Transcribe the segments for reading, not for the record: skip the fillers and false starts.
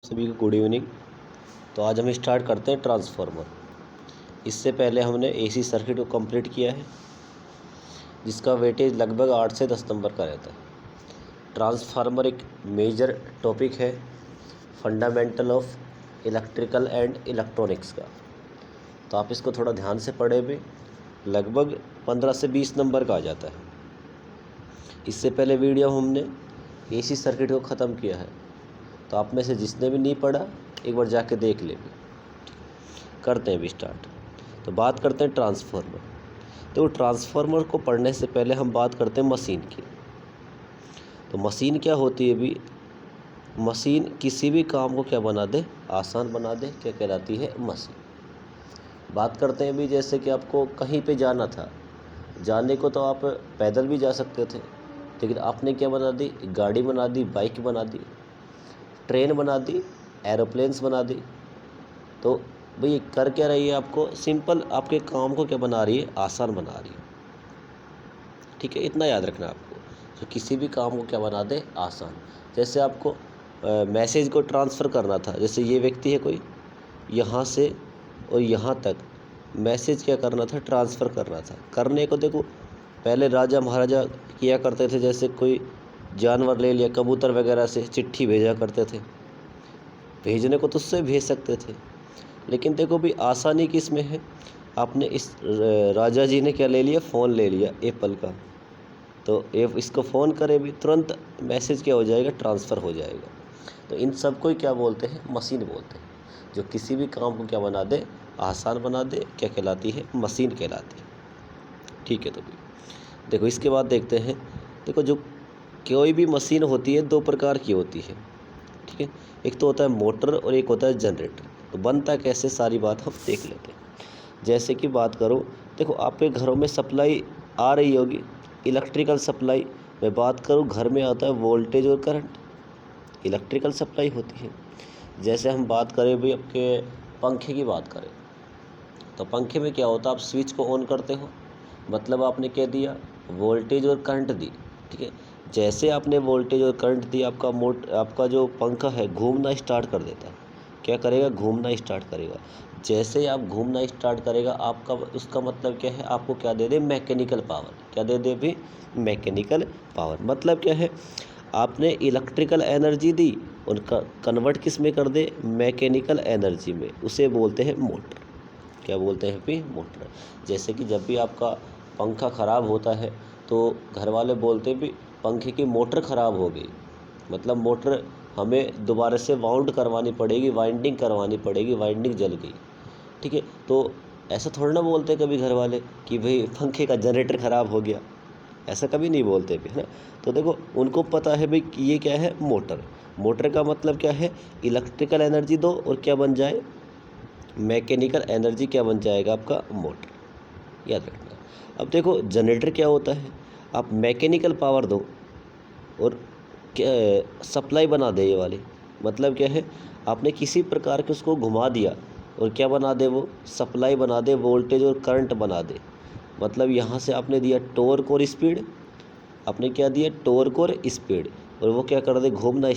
सभी को good evening. तो आज हम स्टार्ट करते हैं ट्रांसफार्मर। इससे पहले हमने एसी सर्किट को कंप्लीट किया है, जिसका वेटेज लगभग 8 से 10 नंबर का रहता है। ट्रांसफार्मर एक मेजर टॉपिक है fundamental of electrical and electronics का। तो आप इसको थोड़ा ध्यान से पढ़े भी, लगभग 15 से 20 नंबर का आ जाता है। इससे पहले वीडियो हमने एसी सर्किट को ख़त्म किया है, तो आप में से जिसने भी नहीं पढ़ा एक बार जाके देख ले भी। करते हैं भी स्टार्ट। तो बात करते हैं ट्रांसफार्मर। तो ट्रांसफार्मर को पढ़ने से पहले हम बात करते हैं मशीन की। तो मशीन क्या होती है भी? मशीन किसी भी काम को क्या बना दे? आसान बना दे। क्या कहलाती है? मशीन। बात करते हैं भी, जैसे कि आपको कहीं पे जाना था, जाने को तो आप पैदल भी जा सकते थे, लेकिन आपने क्या बना दी? गाड़ी बना दी, बाइक बना दी, ट्रेन बना दी, एरोप्लेन्स बना दी। तो भाई कर क्या रही है? आपको सिंपल आपके काम को क्या बना रही है? आसान बना रही है। ठीक है, इतना याद रखना आपको। तो किसी भी काम को क्या बना दे? आसान। जैसे आपको मैसेज को ट्रांसफ़र करना था, जैसे ये व्यक्ति है कोई, यहाँ से और यहाँ तक मैसेज क्या करना था? ट्रांसफ़र करना था। करने को देखो, पहले राजा महाराजा किया करते थे, जैसे कोई जानवर ले लिया, कबूतर वगैरह से चिट्ठी भेजा करते थे। भेजने को तो उससे भेज सकते थे, लेकिन देखो भी आसानी किस में है? आपने इस राजा जी ने क्या ले लिया? फ़ोन ले लिया एप्पल का। तो इसको फ़ोन करे भी तुरंत मैसेज क्या हो जाएगा? ट्रांसफ़र हो जाएगा। तो इन सब को ही क्या बोलते हैं? मशीन बोलते हैं। जो किसी भी काम को क्या बना दे? आसान बना दे। क्या कहलाती है? मशीन कहलाती है। ठीक है, तो भी देखो इसके बाद देखते हैं। देखो, जो कोई भी मशीन होती है दो प्रकार की होती है। ठीक है, एक तो होता है मोटर और एक होता है जनरेटर। तो बनता कैसे, सारी बात हम देख लेते हैं। जैसे कि बात करो, देखो आपके घरों में सप्लाई आ रही होगी, इलेक्ट्रिकल सप्लाई। मैं बात करूँ, घर में आता है वोल्टेज और करंट, इलेक्ट्रिकल सप्लाई होती है। जैसे हम बात करें भाई आपके पंखे की बात करें, तो पंखे में क्या होता है? आप स्विच को ऑन करते हो, मतलब आपने क्या दिया? वोल्टेज और करंट दी। ठीक है, जैसे आपने वोल्टेज और करंट दी, आपका जो पंखा है घूमना स्टार्ट कर देता है। क्या करेगा? घूमना स्टार्ट करेगा। जैसे आप घूमना स्टार्ट करेगा, आपका उसका मतलब क्या है? आपको क्या दे दे? Mechanical power. क्या दे दे भी? Mechanical power. मतलब क्या है? आपने इलेक्ट्रिकल एनर्जी दी और कन्वर्ट किस में कर दे? मैकेनिकल एनर्जी में। उसे बोलते हैं मोटर। क्या बोलते हैं भी? मोटर। जैसे कि जब भी आपका पंखा ख़राब होता है, तो घर वाले बोलते भी पंखे की मोटर ख़राब हो गई, मतलब मोटर हमें दोबारा से वाउंड करवानी पड़ेगी, वाइंडिंग करवानी पड़ेगी, वाइंडिंग जल गई। ठीक है, तो ऐसा थोड़ा ना बोलते कभी घर वाले कि भाई पंखे का जनरेटर ख़राब हो गया, ऐसा कभी नहीं बोलते भी, है ना। तो देखो, उनको पता है भाई कि ये क्या है? मोटर। मोटर का मतलब क्या है? इलेक्ट्रिकल एनर्जी दो और क्या बन जाए? Mechanical energy. क्या बन जाएगा? आपका मोटर। याद रखना। अब देखो, जनरेटर क्या होता है? आप मैकेनिकल पावर दो और क्या सप्लाई बना दे, ये वाली। मतलब क्या है? आपने किसी प्रकार के उसको घुमा दिया और क्या बना दे? वो सप्लाई बना दे, वोल्टेज और करंट बना दे। मतलब यहाँ से आपने दिया टॉर्क और स्पीड, आपने क्या दिया? टॉर्क और स्पीड, और वो क्या कर दे? घूमना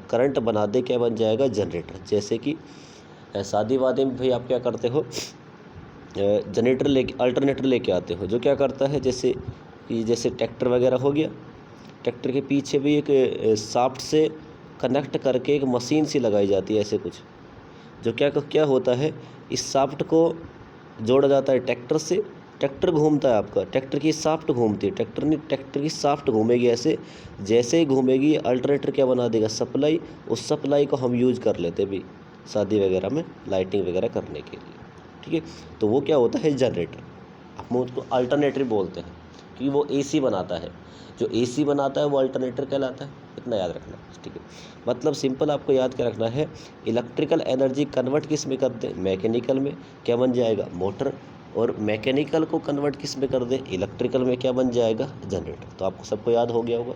करंट बना दे। क्या बन जाएगा? जनरेटर। जैसे कि शादी वादी में भाई आप क्या करते हो? जनरेटर लेके, अल्टरनेटर लेके आते हो, जो क्या करता है, जैसे ट्रैक्टर वगैरह हो गया, ट्रैक्टर के पीछे भी एक शाफ्ट से कनेक्ट करके एक मशीन सी लगाई जाती है, ऐसे कुछ, जो क्या होता है? इस शाफ्ट को जोड़ा जाता है ट्रैक्टर से। ट्रैक्टर घूमता है आपका, ट्रैक्टर की शाफ्ट घूमती है, ट्रैक्टर की शाफ्ट घूमेगी ऐसे। जैसे ही घूमेगी, अल्टरनेटर क्या बना देगा? सप्लाई। उस सप्लाई को हम यूज कर लेते भी शादी वगैरह में लाइटिंग वगैरह करने के लिए। ठीक है, तो वो क्या होता है? जनरेटर। हम उसको अल्टरनेटर बोलते हैं, क्योंकि वो एसी बनाता है। जो एसी बनाता है वो अल्टरनेटर कहलाता है। इतना याद रखना। ठीक है, मतलब सिंपल आपको याद क्या रखना है? इलेक्ट्रिकल एनर्जी कन्वर्ट किस में कर दे? मैकेनिकल में। क्या बन जाएगा? मोटर। और मैकेनिकल को कन्वर्ट किस में कर दे? इलेक्ट्रिकल में। क्या बन जाएगा? जनरेटर। तो आपको सबको याद हो गया होगा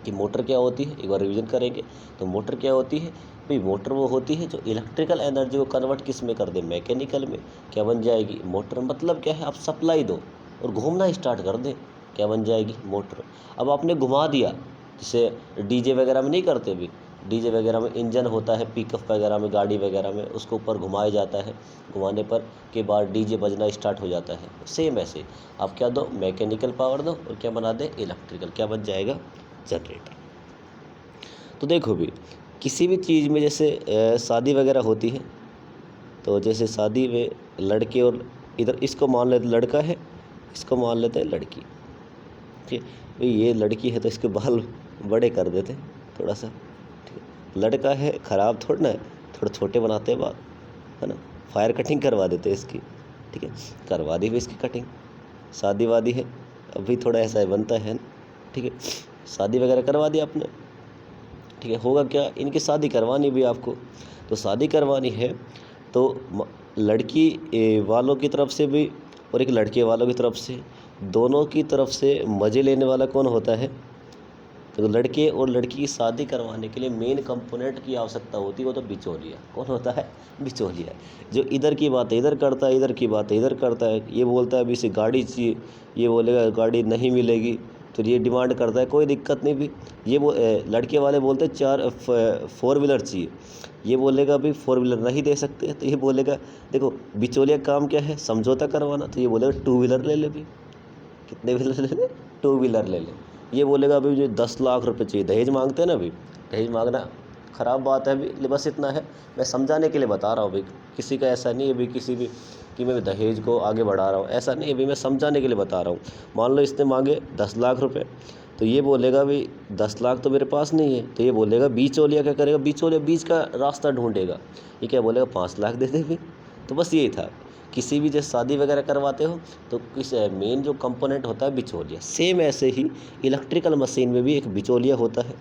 कि मोटर क्या होती है। एक बार रिवीजन करेंगे। तो मोटर क्या होती है भाई? मोटर वो होती है जो इलेक्ट्रिकल एनर्जी को कन्वर्ट किस में कर दे? मैकेनिकल में। क्या बन जाएगी? मोटर। मतलब क्या है? आप सप्लाई दो और घूमना स्टार्ट कर दे। क्या बन जाएगी? मोटर। अब आपने घुमा दिया, जैसे डीजे वगैरह में नहीं करते भी, डीजे वगैरह में इंजन होता है, पिकअप वगैरह में, गाड़ी वगैरह में, उसको ऊपर घुमाया जाता है, घुमाने पर के बाद डीजे बजना स्टार्ट हो जाता है। सेम ऐसे आप क्या दो, मैकेनिकल पावर दो और क्या बना दे, इलेक्ट्रिकल, क्या बन जाएगा, जनरेटर। तो देखो भी किसी भी चीज़ में जैसे शादी वगैरह होती है, तो जैसे शादी में लड़के और इधर इसको मान लेते लड़का है, इसको मान लेते हैं लड़की, ठीक है भाई, ये लड़की है तो इसके बाल बड़े कर देते हैं थोड़ा सा, ठीक है। लड़का है, ख़राब थोड़ा ना है, थोड़ा छोटे बनाते हैं बाल, है ना, फायर कटिंग करवा देते हैं इसकी, ठीक है, करवा दी भी इसकी कटिंग। शादी वादी है, अभी थोड़ा ऐसा बनता है ना, ठीक है, शादी वगैरह करवा दी आपने, ठीक है। होगा क्या, इनकी शादी करवानी भी आपको, तो शादी करवानी है तो लड़की वालों की तरफ से भी और एक लड़के वालों की तरफ से, दोनों की तरफ से मज़े लेने वाला कौन होता है, तो लड़के और लड़की की शादी करवाने के लिए मेन कंपोनेंट की आवश्यकता होती है, वो तो बिचौलिया। कौन होता है, बिचौलिया, जो इधर की बात है इधर करता है, इधर की बात है इधर करता है। ये बोलता है अभी इसे गाड़ी चाहिए, ये बोलेगा गाड़ी नहीं मिलेगी, तो ये डिमांड करता है, कोई दिक्कत नहीं भी, ये वो लड़के वाले बोलते हैं 4 व्हीलर चाहिए, ये बोलेगा भाई 4 व्हीलर नहीं दे सकते, तो ये बोलेगा, देखो बिचौलिया काम क्या है, समझौता करवाना, तो ये बोलेगा 2 व्हीलर ले ले भी, कितने व्हीलर ले ले, 2 व्हीलर ले ले। ये बोलेगा अभी मुझे 10 लाख रुपए चाहिए, दहेज मांगते हैं ना अभी, दहेज मांगना ख़राब बात है अभी, बस इतना है, मैं समझाने के लिए बता रहा हूँ भाई, किसी का ऐसा नहीं है भाई, किसी भी कि मैं दहेज को आगे बढ़ा रहा हूँ, ऐसा नहीं है भाई, मैं समझाने के लिए बता रहा हूँ। मान लो इसने मांगे 10 लाख रुपए, तो ये बोलेगा भाई 10 लाख तो मेरे पास नहीं है, तो ये बोलेगा बिचौलिया क्या करेगा, बिचौलिया बीच का रास्ता ढूंढेगा, ये क्या बोलेगा 5 लाख दे दे भाई। तो बस यही था, किसी भी जैसे शादी वगैरह करवाते हो तो किस मेन जो कंपोनेंट होता है बिचौलिया। सेम ऐसे ही इलेक्ट्रिकल मशीन में भी एक बिचौलिया होता है,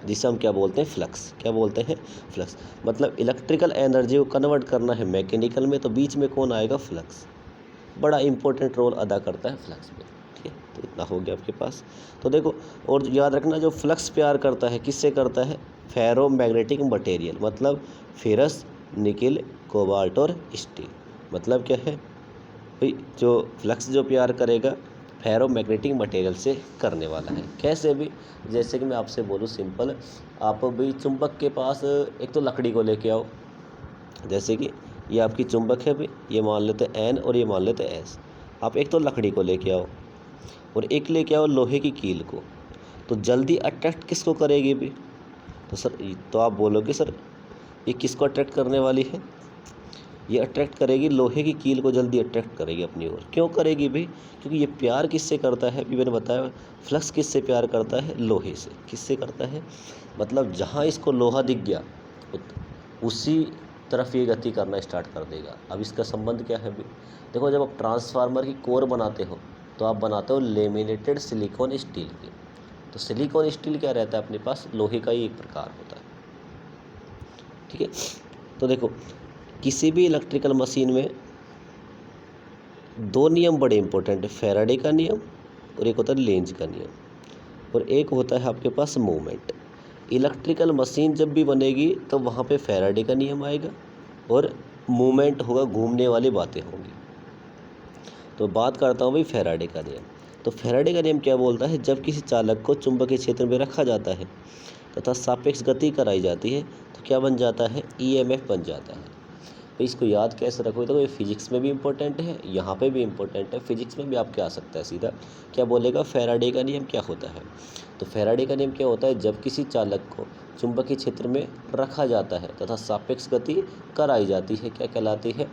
जिसे हम क्या बोलते हैं, फ्लक्स। क्या बोलते हैं, फ्लक्स। मतलब इलेक्ट्रिकल एनर्जी को कन्वर्ट करना है मैकेनिकल में, तो बीच में कौन आएगा, फ्लक्स। बड़ा इंपॉर्टेंट रोल अदा करता है फ्लक्स में, ठीक है। तो इतना हो गया आपके पास। तो देखो, और याद रखना, जो फ्लक्स प्यार करता है किससे करता है, फेरो मैग्नेटिक मटेरियल, मतलब फेरस, निकिल, कोबाल्ट और स्टील। मतलब क्या है भाई, जो फ्लक्स जो प्यार करेगा फेरो मैग्नेटिक मटेरियल से करने वाला है। कैसे भी, जैसे कि मैं आपसे बोलूँ सिंपल, आप भी चुंबक के पास एक तो लकड़ी को लेके आओ, जैसे कि ये आपकी चुंबक है भाई, ये मान लेते हैं एन और ये मान लेते हैं एस। आप एक तो लकड़ी को लेके आओ और एक लेके आओ लोहे की कील को, तो जल्दी अट्रैक्ट किसको करेगी भी, तो सर, तो आप बोलोगे सर ये किसको अट्रैक्ट करने वाली है, ये अट्रैक्ट करेगी लोहे की कील को, जल्दी अट्रैक्ट करेगी अपनी ओर। क्यों करेगी भाई, क्योंकि ये प्यार किससे करता है, अभी मैंने बताया, फ्लक्स किससे प्यार करता है, लोहे से। किससे करता है, मतलब जहाँ इसको लोहा दिख गया उसी तरफ ये गति करना स्टार्ट कर देगा। अब इसका संबंध क्या है भाई, देखो जब आप ट्रांसफार्मर की कोर बनाते हो तो आप बनाते हो लेमिनेटेड सिलिकॉन स्टील की, तो सिलिकॉन स्टील क्या रहता है अपने पास, लोहे का ही एक प्रकार होता है, ठीक है। तो देखो, किसी भी इलेक्ट्रिकल मशीन में 2 नियम बड़े इंपॉर्टेंट है, फैराडे का नियम और एक होता है लेंज का नियम, और एक होता है आपके पास मूवमेंट। इलेक्ट्रिकल मशीन जब भी बनेगी तो वहाँ पे फैराडे का नियम आएगा और मूवमेंट होगा, घूमने वाली बातें होंगी। तो बात करता हूँ भाई फैराडे का नियम। तो फैराडे का नियम क्या बोलता है, जब किसी चालक को चुंबकीय क्षेत्र में रखा जाता है तथा सापेक्ष गति कराई जाती है तो क्या बन जाता है, ईएमएफ बन जाता है। तो इसको याद कैसे रखोगे, तो ये फिजिक्स में भी इम्पोर्टेंट है, यहाँ पे भी इम्पोर्टेंट है, फिजिक्स में भी आपके आ सकता है सीधा। क्या बोलेगा, फैराडे का नियम क्या होता है, तो फैराडे का नियम क्या होता है, जब किसी चालक को चुंबकीय क्षेत्र में रखा जाता है तथा सापेक्ष गति कराई जाती है, क्या कहलाती है,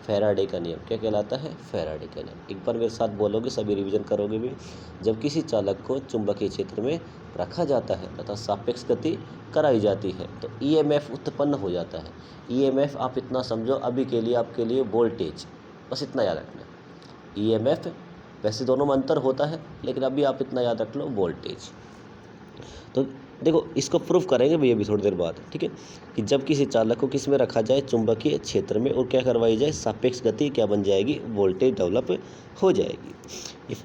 फैराडे का नियम। क्या कहलाता है, फैराडे का नियम। एक बार मेरे साथ बोलोगे, सभी रिवीजन करोगे भी। जब किसी चालक को चुंबकीय क्षेत्र में रखा जाता है तथा सापेक्ष गति कराई जाती है तो ईएमएफ उत्पन्न हो जाता है। ईएमएफ आप इतना समझो अभी के लिए, आपके लिए वोल्टेज, बस इतना याद रखना। ईएमएफ, वैसे दोनों में अंतर होता है लेकिन अभी आप इतना याद रख लो, वोल्टेज। तो देखो, इसको प्रूफ करेंगे भैया अभी थोड़ी देर बाद, ठीक है, कि जब किसी चालक को किस में रखा जाए, चुंबकीय क्षेत्र में, और क्या करवाई जाए, सापेक्ष गति, क्या बन जाएगी, वोल्टेज डेवलप हो जाएगी।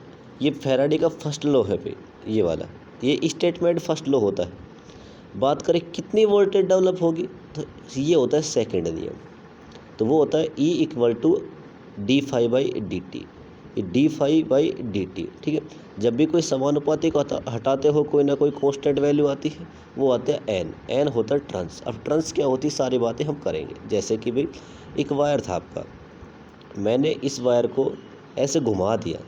ये फैराडे का फर्स्ट लॉ है भाई, ये वाला, ये स्टेटमेंट फर्स्ट लॉ होता है। बात करें कितनी वोल्टेज डेवलप होगी, तो ये होता है सेकंड नियम। तो वो होता है E = d∅/dt, ये d∅/dt, ठीक है। जब भी कोई समानुपाती को हटाते हो कोई ना कोई कांस्टेंट वैल्यू आती है, वो आता है एन। एन होता है टर्न्स। अब टर्न्स क्या होती है सारी बातें हम करेंगे। जैसे कि भाई एक वायर था आपका, मैंने इस वायर को ऐसे घुमा दिया,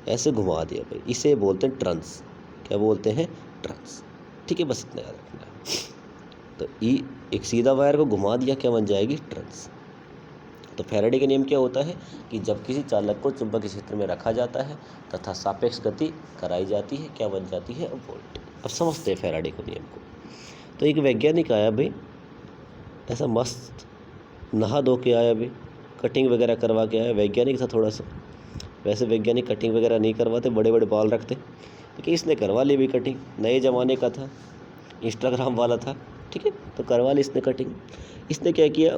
ऐसे घुमा दिया भाई, इसे बोलते हैं टर्न्स। क्या बोलते हैं? टर्न्स। ठीक है, बस इतना याद रखना है। तो एक सीधा वायर को घुमा दिया, क्या बन जाएगी? टर्न्स। तो फैराडे का नियम क्या होता है कि जब किसी चालक को चुंबकीय क्षेत्र में रखा जाता है तथा सापेक्ष गति कराई जाती है, क्या बन जाती है? वोल्ट। अब समझते हैं फैराडे के नियम को। तो एक वैज्ञानिक आया भाई, ऐसा मस्त नहा धो के आया भाई, कटिंग वगैरह करवा के आया। वैज्ञानिक था थोड़ा सा, वैसे वैज्ञानिक कटिंग वगैरह नहीं करवाते, बड़े बड़े बाल रखते, लेकिन इसने करवा ली भी कटिंग। नए ज़माने का था, इंस्टाग्राम वाला था, ठीक है, तो करवा ली इसने कटिंग। इसने क्या किया,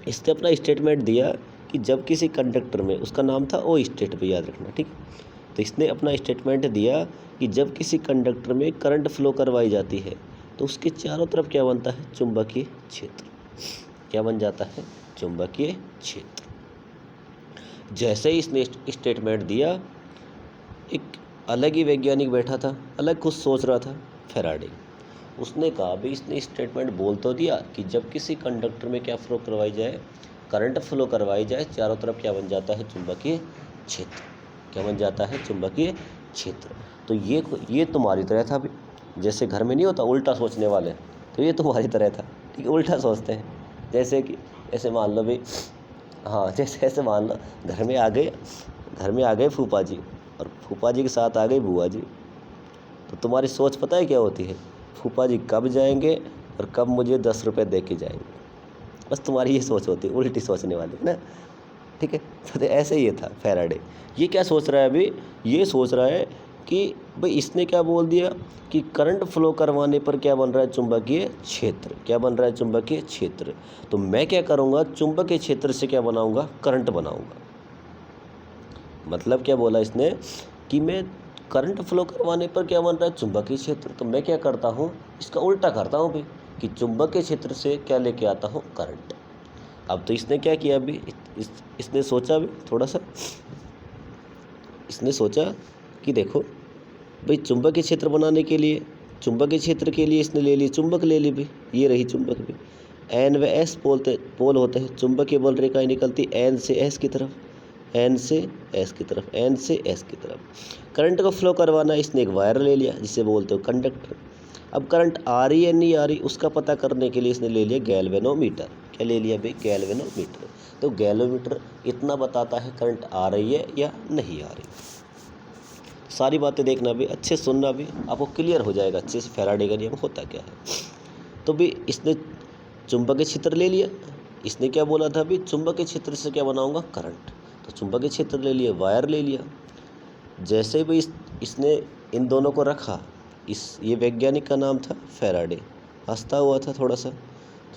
इसने अपना स्टेटमेंट दिया कि जब किसी कंडक्टर में, उसका नाम था ओ स्टेट पे, याद रखना, ठीक। तो इसने अपना स्टेटमेंट दिया कि जब किसी कंडक्टर में करंट फ्लो करवाई जाती है तो उसके चारों तरफ क्या बनता है? चुंबकीय क्षेत्र। क्या बन जाता है? चुंबकीय क्षेत्र। जैसे ही इसने स्टेटमेंट दिया, एक अलग ही वैज्ञानिक बैठा था, अलग कुछ सोच रहा था, फैराडे। उसने कहा भाई, इसने स्टेटमेंट बोल तो दिया कि जब किसी कंडक्टर में क्या फ्लो करवाई जाए? करंट फ्लो करवाई जाए, चारों तरफ क्या बन जाता है? चुंबकीय क्षेत्र। क्या बन जाता है? चुंबकीय क्षेत्र। तो ये तुम्हारी तरह था भी, जैसे घर में नहीं होता उल्टा सोचने वाले, तो ये तुम्हारी तरह था, ठीक है, उल्टा सोचते हैं। जैसे कि ऐसे मान लो भाई, हाँ, जैसे ऐसे मान लो घर में आ गए फूफा जी, और फूफा जी के साथ आ गई बुआ जी। तो तुम्हारी सोच पता है क्या होती है? फूफा जी कब जाएंगे और कब मुझे 10 रुपये दे के जाएंगे। बस तुम्हारी ये सोच होती है, उल्टी सोचने वाली, है ना, ठीक है। तो ऐसे ही ये था फैराडे। ये क्या सोच रहा है अभी? ये सोच रहा है कि भाई इसने क्या बोल दिया कि करंट फ्लो करवाने पर क्या बन रहा है? चुंबकीय क्षेत्र। क्या बन रहा है? चुंबकीय क्षेत्र। तो मैं क्या करूँगा? चुंबकीय क्षेत्र से क्या बनाऊँगा? करंट बनाऊँगा। मतलब क्या बोला इसने कि मैं करंट फ्लो करवाने पर क्या बन रहा है? चुंबकीय क्षेत्र। तो मैं क्या करता हूँ? इसका उल्टा करता हूँ भाई, कि चुंबकीय क्षेत्र से क्या लेके आता हूँ? करंट। अब तो इसने क्या किया अभी, इसने सोचा भी थोड़ा सा, इसने सोचा कि देखो भाई, चुंबकीय क्षेत्र बनाने के लिए, चुंबकीय क्षेत्र के लिए इसने ले ली चुंबक, ले ली भाई, ये रही चुंबक भी। एन व एस पोल होते हैं, चुंबकीय बल रेखाएं निकलती एन से एस की तरफ, एन से एस की तरफ, एन से एस की तरफ। करंट को फ्लो करवाना, इसने एक वायर ले लिया जिसे बोलते हो कंडक्टर। अब करंट आ रही है नहीं आ रही, उसका पता करने के लिए इसने ले लिया गैल्वेनोमीटर। क्या ले लिया भाई? गैल्वेनोमीटर। तो गैल्वेनोमीटर इतना बताता है करंट आ रही है या नहीं आ रही। सारी बातें देखना भी, अच्छे सुनना भी, आपको क्लियर हो जाएगा अच्छे से फैराडे का नियम होता क्या है। तो भी इसने चुंबकीय क्षेत्र ले लिया। इसने क्या बोला था अभी? चुंबकीय क्षेत्र से क्या बनाऊंगा? करंट। तो चुंबकीय क्षेत्र ले लिया, वायर ले लिया। जैसे भी इसने इन दोनों को रखा, ये वैज्ञानिक का नाम था फैराडे, हंसता हुआ था थोड़ा सा,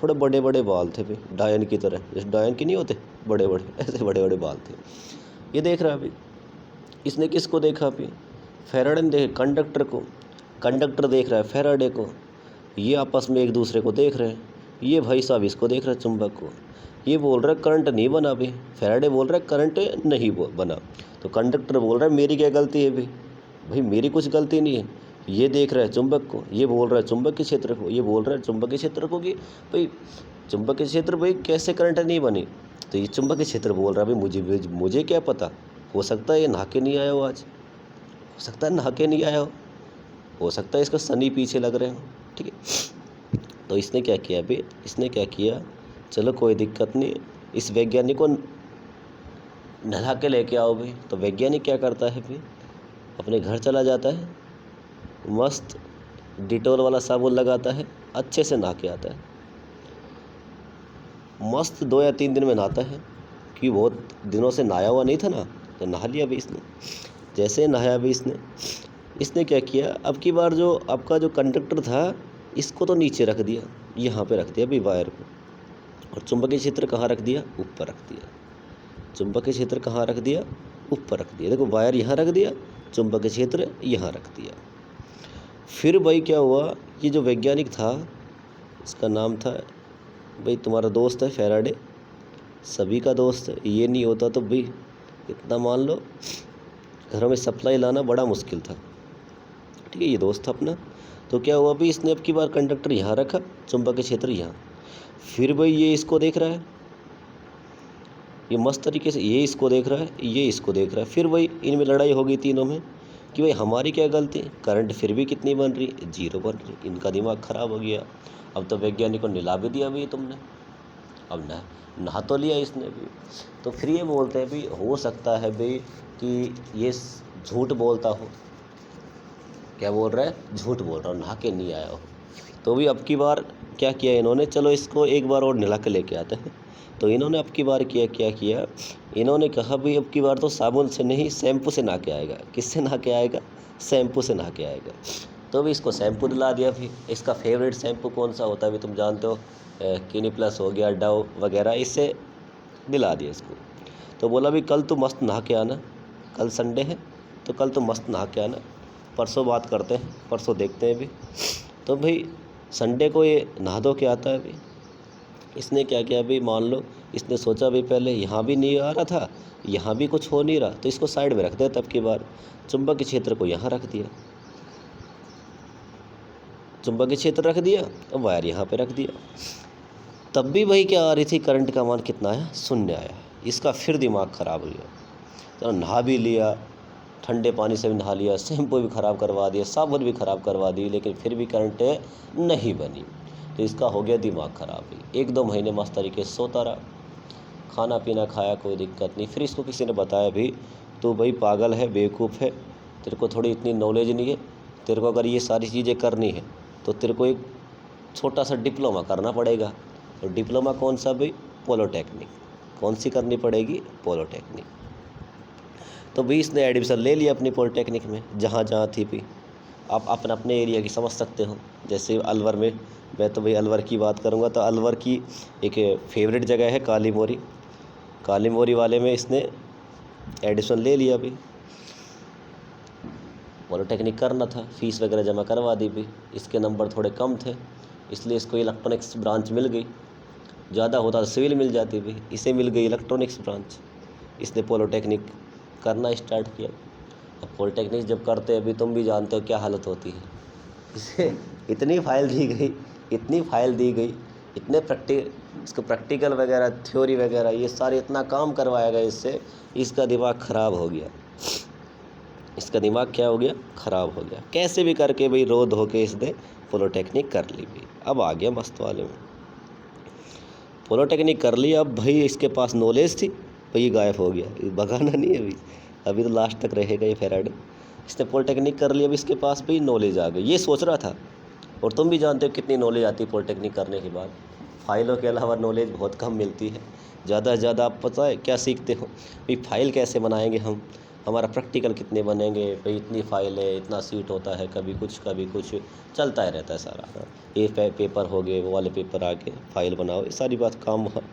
थोड़े बड़े बड़े बाल थे भाई, डायन की तरह, जैसे डायन की नहीं होते बड़े बड़े, ऐसे बड़े बड़े बाल थे। ये देख रहा अभी, इसने किसको देखा अभी? फैराडे ने देखे कंडक्टर को, कंडक्टर देख रहा है फैराडे को, ये आपस में एक दूसरे को देख रहे हैं। ये भाई साहब इसको देख रहा है चुंबक को, ये बोल रहा है करंट नहीं बना भाई, फैराडे बोल रहा है करंट नहीं बना। तो कंडक्टर बोल रहा है मेरी क्या गलती है भाई? भाई मेरी कुछ गलती नहीं है। ये देख रहा है चुंबक को, ये बोल रहा है चुंबक के क्षेत्र को, ये बोल रहा है चुंबक के क्षेत्र को कि भाई चुंबक के क्षेत्र भाई कैसे करंट नहीं बनी। तो ये चुंबक के क्षेत्र बोल रहा है भाई मुझे क्या पता, हो सकता है ये नहा के नहीं आया हो आज, हो सकता है नहा के नहीं आया हो सकता है इसका शनि पीछे लग रहे हो, ठीक है। तो इसने क्या किया भाई? इसने क्या किया, चलो कोई दिक्कत नहीं, इस वैज्ञानिक को नहा के लेके आओ भाई। तो वैज्ञानिक क्या करता है भाई? अपने घर चला जाता है, मस्त डिटोल वाला साबुन लगाता है, अच्छे से नहा के आता है, मस्त 2 या 3 दिन में नहाता है, कि बहुत दिनों से नहाया हुआ नहीं था ना, तो नहा लिया भाई इसने। जैसे नहाया भाई इसने क्या किया, अब की बार जो आपका जो कंडक्टर था, इसको तो नीचे रख दिया, यहाँ पे रख दिया भाई वायर को, और चुंबकीय क्षेत्र कहाँ रख दिया? ऊपर रख दिया। चुंबकीय क्षेत्र कहाँ रख दिया? ऊपर रख दिया। देखो वायर यहाँ रख दिया, चुंबकीय क्षेत्र यहाँ रख दिया। फिर भाई क्या हुआ, ये जो वैज्ञानिक था, इसका नाम था भाई, तुम्हारा दोस्त है फैराडे, सभी का दोस्त है, ये नहीं होता तो भाई इतना मान लो घरों में सप्लाई लाना बड़ा मुश्किल था। ठीक है, ये दोस्त था अपना। तो क्या हुआ भाई, इसने अब की बार कंडक्टर यहाँ रखा, चुंबकीय क्षेत्र यहाँ। फिर भाई ये इसको देख रहा है, ये मस्त तरीके से, ये इसको देख रहा है, ये इसको देख रहा है। फिर भाई इनमें लड़ाई हो गई तीनों में कि भाई हमारी क्या गलती, करंट फिर भी कितनी बन रही, 0 बन रही। इनका दिमाग ख़राब हो गया। अब तो वैज्ञानिक को निला भी दिया भाई तुमने, अब नहा तो लिया इसने भी। तो फिर ये बोलते हैं भाई हो सकता है भाई कि ये झूठ बोलता हो। क्या बोल रहा है, झूठ बोल रहा हो, नहा के नहीं आया हो। तो भी अब की बार क्या किया इन्होंने, चलो इसको एक बार और नहला के लेके आते हैं। तो इन्होंने अब की बार क्या किया, इन्होंने कहा भाई अब की बार तो साबुन से नहीं, शैम्पू से नहा के आएगा। किससे नहा के आएगा, शैम्पू से नहा के आएगा। तो भी इसको शैम्पू दिला दिया। भी इसका फेवरेट शैम्पू कौन सा होता है भी तुम जानते हो, क्लिनिक प्लस हो गया, डव वगैरह, इससे दिला दिया इसको। तो बोला भी कल तो मस्त नहा के आना, कल संडे है तो कल तो मस्त नहा के आना, परसों बात करते हैं, परसों देखते हैं भी। तो भाई संडे को ये नहा धो के आता है। भाई इसने क्या किया भाई, मान लो इसने सोचा भाई पहले यहाँ भी नहीं आ रहा था, यहाँ भी कुछ हो नहीं रहा, तो इसको साइड में रख दे। तब की बार चुंबकीय क्षेत्र को यहाँ रख दिया, चुंबकीय क्षेत्र रख दिया, अब वायर यहाँ पे रख दिया। तब भी भाई क्या आ रही थी, करंट का मान कितना आया, 0 आया। इसका फिर दिमाग ख़राब हो गया। तो नहा भी लिया, ठंडे पानी से भी नहा लिया, शैम्पू भी ख़राब करवा दिया, साबुन भी ख़राब करवा दी, लेकिन फिर भी करंट नहीं बनी। तो इसका हो गया दिमाग ख़राब। 1-2 महीने मस्त तरीके से सोता रहा, खाना पीना खाया, कोई दिक्कत नहीं। फिर इसको किसी ने बताया भी तो भाई पागल है, बेवकूफ़ है, तेरे को थोड़ी इतनी नॉलेज नहीं है, तेरे को अगर ये सारी चीज़ें करनी है तो तेरे को एक छोटा सा डिप्लोमा करना पड़ेगा। तो डिप्लोमा कौन सा भाई, पॉलिटेक्निक। कौन सी करनी पड़ेगी, पॉलिटेक्निक। तो भी इसने एडमिशन ले लिया अपनी पॉलिटेक्निक में, जहाँ थी भी। आप अपने अपने एरिया की समझ सकते हो। जैसे अलवर में, मैं तो भाई अलवर की बात करूँगा, तो अलवर की एक फेवरेट जगह है काली मोरी। काली मोरी वाले में इसने एडमिशन ले लिया भी। पॉलिटेक्निक करना था, फीस वगैरह जमा करवा दी भी। इसके नंबर थोड़े कम थे, इसलिए इसको इलेक्ट्रॉनिक्स ब्रांच मिल गई। ज़्यादा होता तो सिविल मिल जाती भी, इसे मिल गई इलेक्ट्रॉनिक्स ब्रांच। इसने पॉलिटेक्निक करना स्टार्ट किया। अब पॉलिटेक्निक जब करते हैं, अभी तुम भी जानते हो क्या हालत होती है। इसे इतनी फाइल दी गई, इतनी फाइल दी गई, इतने इसको प्रैक्टिकल वगैरह, थ्योरी वगैरह, ये सारे इतना काम करवाया गया इससे, इसका दिमाग ख़राब हो गया। इसका दिमाग क्या हो गया, ख़राब हो गया। कैसे भी करके भाई रो धो के इसने पॉलिटेक्निक कर ली भी। अब आ गया मस्त वाले में, पॉलिटेक्निक कर ली। अब भाई इसके पास नॉलेज थी, भाई गायब हो गया, भगाना नहीं है अभी तो लास्ट तक रहेगा ये फेराडे। इसने पॉलिटेक्निक कर लिया, अब इसके पास भी नॉलेज आ गई। ये सोच रहा था, और तुम भी जानते हो कितनी नॉलेज आती है पॉलिटेक्निक करने के बाद। फाइलों के अलावा नॉलेज बहुत कम मिलती है। ज़्यादा से ज़्यादा आप पता है क्या सीखते हो, भाई फाइल कैसे बनाएंगे हम, हमारा प्रैक्टिकल कितने बनेंगे, भाई इतनी फाइल है, इतना सीट होता है, कभी कुछ चलता है रहता है सारा। ये पेपर हो गए, वो वाले पेपर आ गए, फाइल बनाओ, ये सारी बात काम वहाँ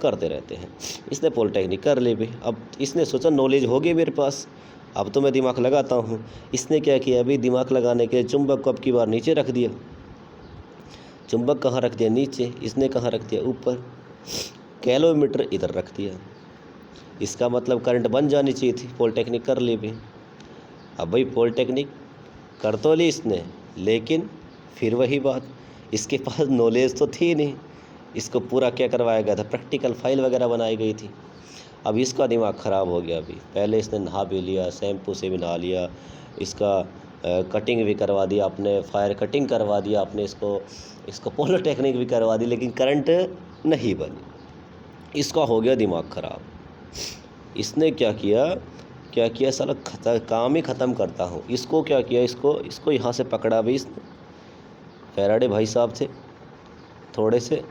करते रहते हैं। इसने पॉलिटेक्निक कर ली भी। अब इसने सोचा नॉलेज हो गई मेरे पास, अब तो मैं दिमाग लगाता हूँ। इसने क्या किया, अभी दिमाग लगाने के चुंबक को अब की बार नीचे रख दिया। चुंबक कहाँ रख दिया, नीचे। इसने कहाँ रख दिया, ऊपर। कैलोमीटर इधर रख दिया। इसका मतलब करंट बन जानी चाहिए थी, पॉलिटेक्निक कर ली भी। अब भाई पॉलिटेक्निक कर तो ली इसने, लेकिन फिर वही बात, इसके पास नॉलेज तो थी नहीं। इसको पूरा क्या करवाया गया था, प्रैक्टिकल फाइल वगैरह बनाई गई थी। अब इसका दिमाग ख़राब हो गया। अभी पहले इसने नहा भी लिया, शैम्पू से भी नहा लिया, इसका कटिंग भी करवा दिया आपने, फायर कटिंग करवा दिया आपने, इसको पॉलिटेक्निक भी करवा दी, लेकिन करंट नहीं बनी। इसका हो गया दिमाग ख़राब। इसने क्या किया साला काम ही ख़त्म करता हूँ। इसको क्या किया, इसको यहाँ से पकड़ा भी इसने। फैराडे भाई साहब थे थोड़े से,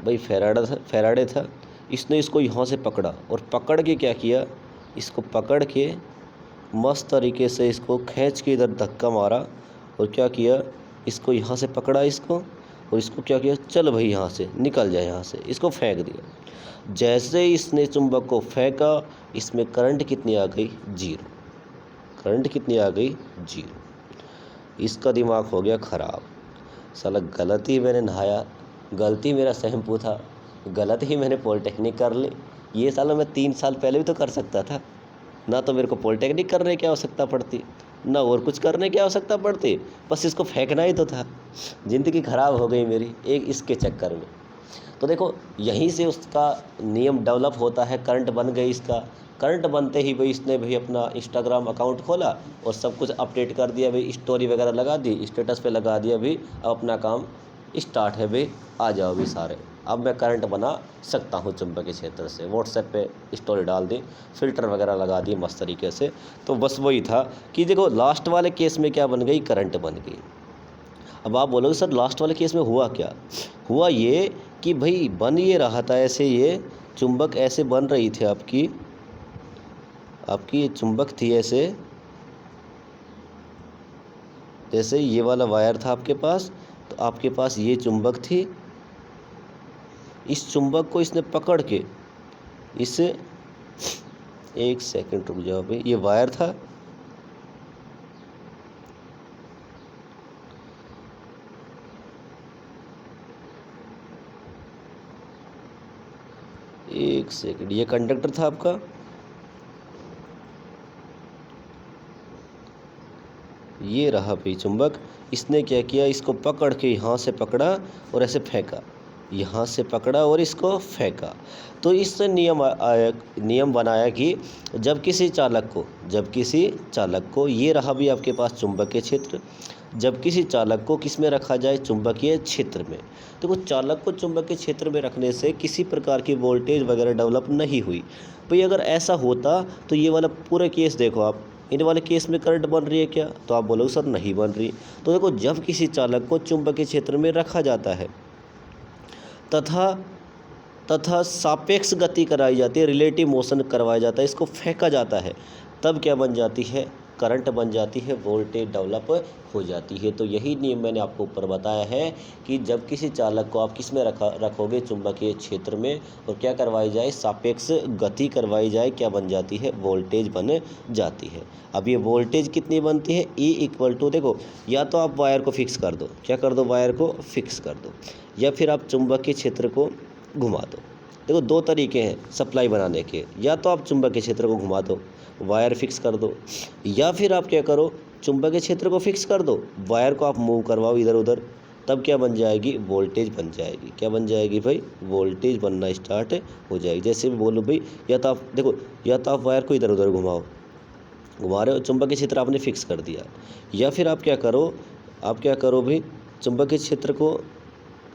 भाई फैराडे था। इसने इसको यहाँ से पकड़ा, और पकड़ के क्या किया, इसको पकड़ के मस्त तरीके से इसको खींच के इधर धक्का मारा, और क्या किया, इसको यहाँ से पकड़ा इसको, और इसको क्या किया, चल भाई यहाँ से निकल जाए, यहाँ से इसको फेंक दिया। जैसे इसने चुंबक को फेंका, इसमें करंट कितनी आ गई, 0। करंट कितनी आ गई, 0। इसका दिमाग हो गया ख़राब। साला गलती मैंने नहाया, गलती मेरा शैम्पू था, गलत ही मैंने पॉलिटेक्निक कर ली, ये साला मैं 3 साल पहले भी तो कर सकता था। ना तो मेरे को पॉलिटेक्निक करने की आवश्यकता पड़ती, ना और कुछ करने की आवश्यकता पड़ती, बस इसको फेंकना ही तो था। ज़िंदगी ख़राब हो गई मेरी एक इसके चक्कर में। तो देखो यहीं से उसका नियम डेवलप होता है, करंट बन गई इसका। करंट बनते ही भाई इसने भाई अपना इंस्टाग्राम अकाउंट खोला और सब कुछ अपडेट कर दिया भाई, स्टोरी वगैरह लगा दी, स्टेटस पे लगा दिया भाई, अब अपना काम स्टार्ट है भाई, आ जाओ भी सारे। अब मैं करंट बना सकता हूँ चुंबकीय क्षेत्र से। व्हाट्सएप पे स्टोरी डाल दी, फ़िल्टर वगैरह लगा दिए मस्त तरीके से। तो बस वही था कि देखो लास्ट वाले केस में क्या बन गई, करंट बन गई। अब आप बोलोगे सर लास्ट वाले केस में हुआ क्या? हुआ ये कि भाई बन ये रहा था ऐसे, ये चुंबक ऐसे बन रही थी आपकी ये चुंबक थी ऐसे, जैसे ये वाला वायर था आपके पास, तो आपके पास ये चुंबक थी। इस चुंबक को इसने पकड़ के इस, एक सेकंड रुक जाओ भाई, ये वायर था, एक सेकंड, ये कंडक्टर था आपका, ये रहा भाई चुंबक। इसने क्या किया, इसको पकड़ के यहाँ से पकड़ा और ऐसे फेंका, यहाँ से पकड़ा और इसको फेंका। तो इससे नियम बनाया कि जब किसी चालक को ये रहा भी आपके पास चुंबकीय क्षेत्र, जब किसी चालक को किस में रखा जाए, चुंबकीय क्षेत्र में। तो वो चालक को चुंबकीय क्षेत्र में रखने से किसी प्रकार की वोल्टेज वगैरह डेवलप नहीं हुई। भाई अगर ऐसा होता तो ये वाला पूरा केस देखो आप, इन वाले केस में करंट बन रही है क्या? तो आप बोलोगे सर नहीं बन रही। तो देखो जब किसी चालक को चुंबकीय क्षेत्र में रखा जाता है तथा सापेक्ष गति कराई जाती है, रिलेटिव मोशन करवाया जाता है, इसको फेंका जाता है, तब क्या बन जाती है, करंट बन जाती है, वोल्टेज डेवलप हो जाती है। तो यही नियम मैंने आपको ऊपर बताया है कि जब किसी चालक को आप किस में रखोगे, चुंबकीय क्षेत्र में, और क्या करवाई जाए, सापेक्ष गति करवाई जाए, क्या बन जाती है, वोल्टेज बन जाती है। अब ये वोल्टेज कितनी बनती है, E इक्वल टू, देखो या तो आप वायर को फिक्स कर दो, क्या कर दो, वायर को फिक्स कर दो, या फिर आप चुंबकीय क्षेत्र को घुमा दो। देखो दो तरीके हैं सप्लाई बनाने के, या तो आप चुंबकीय क्षेत्र को घुमा दो, वायर फिक्स कर दो, या फिर आप क्या करो, चुंबकीय क्षेत्र को फिक्स कर दो, वायर को आप मूव करवाओ इधर उधर, तब क्या बन जाएगी, वोल्टेज बन जाएगी। क्या बन जाएगी भाई, वोल्टेज बनना स्टार्ट हो जाएगी। जैसे भी बोलो भाई, या तो आप देखो, या तो आप वायर को इधर उधर घुमा रहे हो, चुंबकीय क्षेत्र आपने फिक्स कर दिया, या फिर आप क्या करो भाई,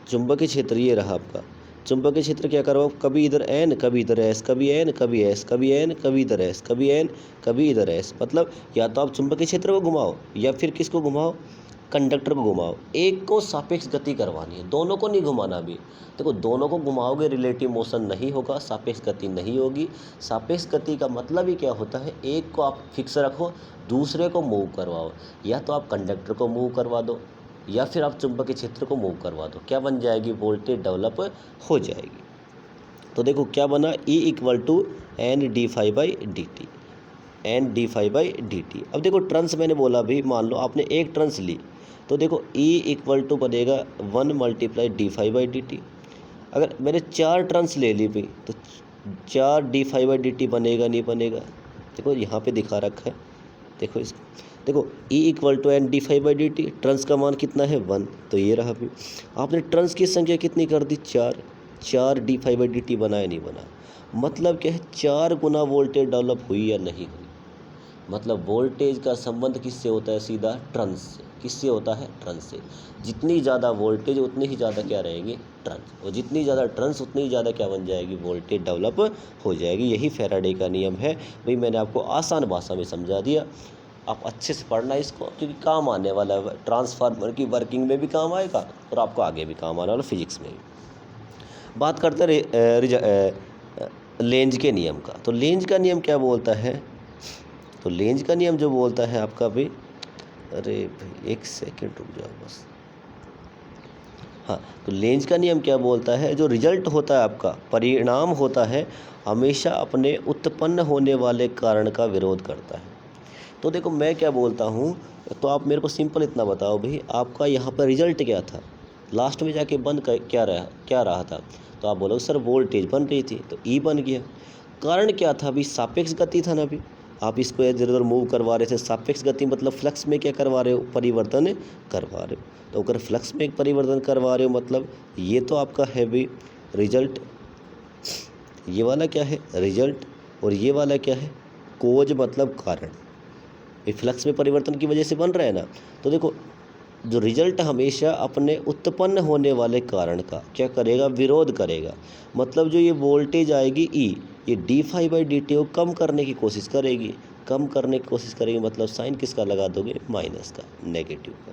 चुंबकीय क्षेत्र ये रहा आपका, चुंबकीय क्षेत्र क्या करो, कभी इधर एन, कभी इधर एस, कभी एन, कभी एस, कभी एन, कभी इधर एस, कभी एन, कभी इधर एस। मतलब या तो आप चुंबकीय क्षेत्र को घुमाओ, या फिर किसको घुमाओ, कंडक्टर को घुमाओ। एक को सापेक्ष गति करवानी है, दोनों को नहीं घुमाना भी। देखो दोनों को घुमाओगे रिलेटिव मोशन नहीं होगा, सापेक्ष गति नहीं होगी। सापेक्ष गति का मतलब ही क्या होता है, एक को आप फिक्स रखो, दूसरे को मूव करवाओ। या तो आप कंडक्टर को मूव करवा दो, या फिर आप चुंबकीय क्षेत्र को मूव करवा दो, क्या बन जाएगी, वोल्टेज डेवलप हो जाएगी। तो देखो क्या बना, E equal to n d phi by d t, n d phi by d t. अब देखो ट्रांस मैंने बोला भी, मान लो आपने एक ट्रांस ली, तो देखो E इक्वल टू बनेगा 1 multiply D phi by d T. अगर मैंने 4 ट्रांस ले ली भाई, तो 4 D phi by d T बनेगा, नहीं बनेगा। देखो यहाँ पे दिखा रखा है, देखो इसको, देखो E equal to n d phi by d t, turns का मान कितना है, 1, तो ये रहा भी। आपने ट्रांस की संख्या कितनी कर दी, 4 D phi by d T बनाया, नहीं बना। मतलब क्या है, 4 गुना वोल्टेज डेवलप हुई या नहीं हुई। मतलब वोल्टेज का संबंध किससे होता है, सीधा ट्रांस से। किससे होता है, ट्रांस से। जितनी ज़्यादा वोल्टेज उतनी ही ज़्यादा क्या रहेंगे, ट्रांस, और जितनी ज़्यादा ट्रांस उतनी ही ज़्यादा क्या बन जाएगी, वोल्टेज डेवलप हो जाएगी। यही फैराडे का नियम है भाई, मैंने आपको आसान भाषा में समझा दिया। आप अच्छे से पढ़ना इसको, क्योंकि काम आने वाला है, ट्रांसफार्मर की वर्किंग में भी काम आएगा और आपको आगे भी काम आने वाला, फिजिक्स में भी। बात करते लेंज के नियम का। तो लेंज का नियम क्या बोलता है, तो लेंज का नियम जो बोलता है आपका भी, अरे भाई एक सेकंड रुक जाओ बस, हाँ, तो लेंज का नियम क्या बोलता है, जो रिजल्ट होता है आपका, परिणाम होता है, हमेशा अपने उत्पन्न होने वाले कारण का विरोध करता है। तो देखो मैं क्या बोलता हूँ, तो आप मेरे को सिंपल इतना बताओ भाई, आपका यहाँ पर रिजल्ट क्या था, लास्ट में जाके बंद क्या रहा था। तो आप बोलोगे सर वोल्टेज बन रही थी तो ई बन गया। कारण क्या था, अभी सापेक्ष गति था ना, अभी आप इसको इधर उधर मूव करवा रहे थे। सापेक्ष गति मतलब फ्लक्स में क्या करवा रहे हो, परिवर्तन करवा रहे हो। तो अगर फ्लक्स में एक परिवर्तन करवा रहे हो मतलब ये तो आपका है भी रिजल्ट, ये वाला क्या है रिजल्ट, और ये वाला क्या है कोज मतलब कारण। ये फ्लक्स में परिवर्तन की वजह से बन रहा है ना। तो देखो जो रिजल्ट हमेशा अपने उत्पन्न होने वाले कारण का क्या करेगा, विरोध करेगा। मतलब जो ये वोल्टेज आएगी ई, ये d∅dt को कम करने की कोशिश करेगी, कम करने की कोशिश करेगी मतलब साइन किसका लगा दोगे, माइनस का, नेगेटिव का।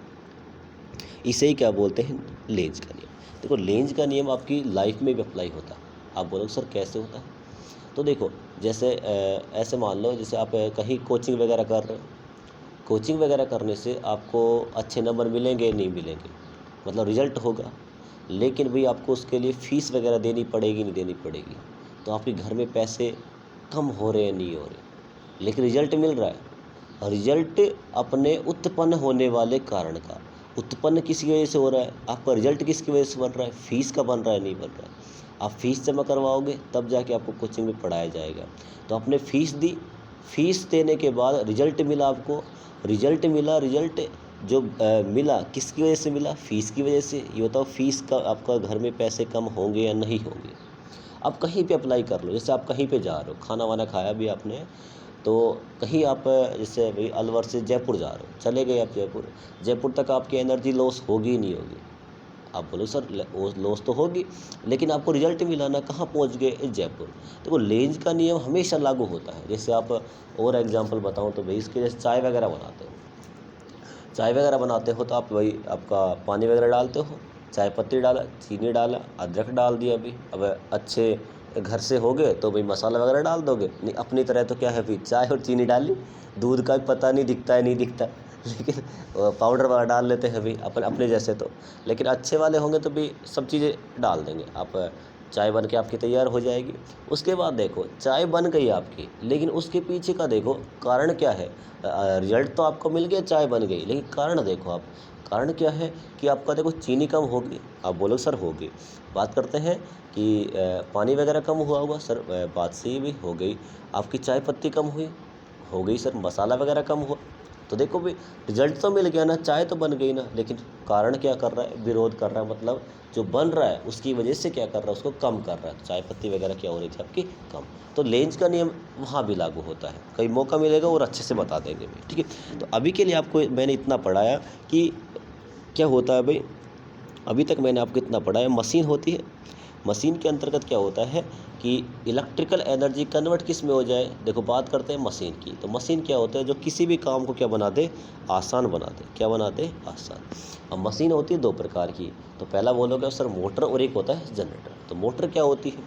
इसे ही क्या बोलते हैं, लेंज का नियम। देखो लेंज का नियम आपकी लाइफ में भी अप्लाई होता है। आप बोलोगे सर कैसे होता है, तो देखो जैसे ऐसे मान लो जैसे आप कहीं कोचिंग वगैरह कर रहे हो, कोचिंग वगैरह करने से आपको अच्छे नंबर मिलेंगे नहीं मिलेंगे, मतलब रिजल्ट होगा, लेकिन भाई आपको उसके लिए फ़ीस वगैरह देनी पड़ेगी नहीं देनी पड़ेगी। तो आपके घर में पैसे कम हो रहे हैं नहीं हो रहे, लेकिन रिजल्ट मिल रहा है। रिजल्ट अपने उत्पन्न होने वाले कारण का, उत्पन्न किसकी वजह से हो रहा है, आपका रिजल्ट किसकी वजह से बन रहा है, फ़ीस का बन रहा है नहीं बन रहा है। आप फीस जमा करवाओगे तब जाके आपको कोचिंग में पढ़ाया जाएगा। तो आपने फ़ीस दी, फीस देने के बाद रिजल्ट मिला आपको, रिजल्ट मिला, रिजल्ट जो मिला किसकी वजह से मिला, फ़ीस की वजह से। ये बताओ फ़ीस का आपका घर में पैसे कम होंगे या नहीं होंगे। आप कहीं पे अप्लाई कर लो, जैसे आप कहीं पे जा रहे हो, खाना वाना खाया भी आपने, तो कहीं आप जैसे भाई अलवर से जयपुर जा रहे हो, चले गए आप जयपुर, जयपुर तक आपकी एनर्जी लॉस होगी नहीं होगी। आप बोलो सर लॉस तो होगी, लेकिन आपको रिजल्ट मिला ना, कहाँ पहुँच गए, जयपुर। तो वो लेंज का नियम हमेशा लागू होता है। जैसे आप और एग्जांपल बताऊं तो भाई इसके जैसे चाय वगैरह बनाते हो, चाय वगैरह बनाते हो तो आप वही आपका पानी वगैरह डालते हो, चाय पत्ती डाला, चीनी डाला, अदरक डाल दिया। अभी अब अच्छे घर से हो गए तो भाई मसाला वगैरह डाल दोगे, नहीं अपनी तरह तो क्या है भाई चाय और चीनी डाली, दूध का भी पता नहीं दिखता है नहीं दिखता, लेकिन पाउडर वगैरह डाल लेते हैं भाई अपने जैसे तो। लेकिन अच्छे वाले होंगे तो भी सब चीज़ें डाल देंगे आप, चाय बन के आपकी तैयार हो जाएगी। उसके बाद देखो चाय बन गई आपकी, लेकिन उसके पीछे का देखो कारण क्या है। रिजल्ट तो आपको मिल गया, चाय बन गई, लेकिन कारण देखो आप, कारण क्या है कि आपका देखो चीनी कम होगी। आप बोलो सर होगी, बात करते हैं कि पानी वगैरह कम हुआ होगा, सर बात सही भी हो गई। आपकी चाय पत्ती कम हुई, हो गई सर, मसाला वगैरह कम हुआ। तो देखो भाई रिजल्ट तो मिल गया ना, चाय तो बन गई ना, लेकिन कारण क्या कर रहा है, विरोध कर रहा है। मतलब जो बन रहा है उसकी वजह से क्या कर रहा है, उसको कम कर रहा है। चाय पत्ती वगैरह क्या हो रही थी आपकी, कम। तो लेंज का नियम वहाँ भी लागू होता है, कहीं मौका मिलेगा और अच्छे से बता देंगे भाई, ठीक है। तो अभी के लिए आपको मैंने इतना पढ़ाया कि क्या होता है भाई, अभी तक मैंने आपको इतना पढ़ाया। मशीन होती है, मशीन के अंतर्गत क्या होता है कि इलेक्ट्रिकल एनर्जी कन्वर्ट किस में हो जाए। देखो बात करते हैं मशीन की, तो मशीन क्या होता है, जो किसी भी काम को क्या बना दे, आसान बना दे। क्या बना दे, आसान। अब मशीन होती है दो प्रकार की, तो पहला बोलोगे सर मोटर और एक होता है जनरेटर। तो मोटर क्या होती है,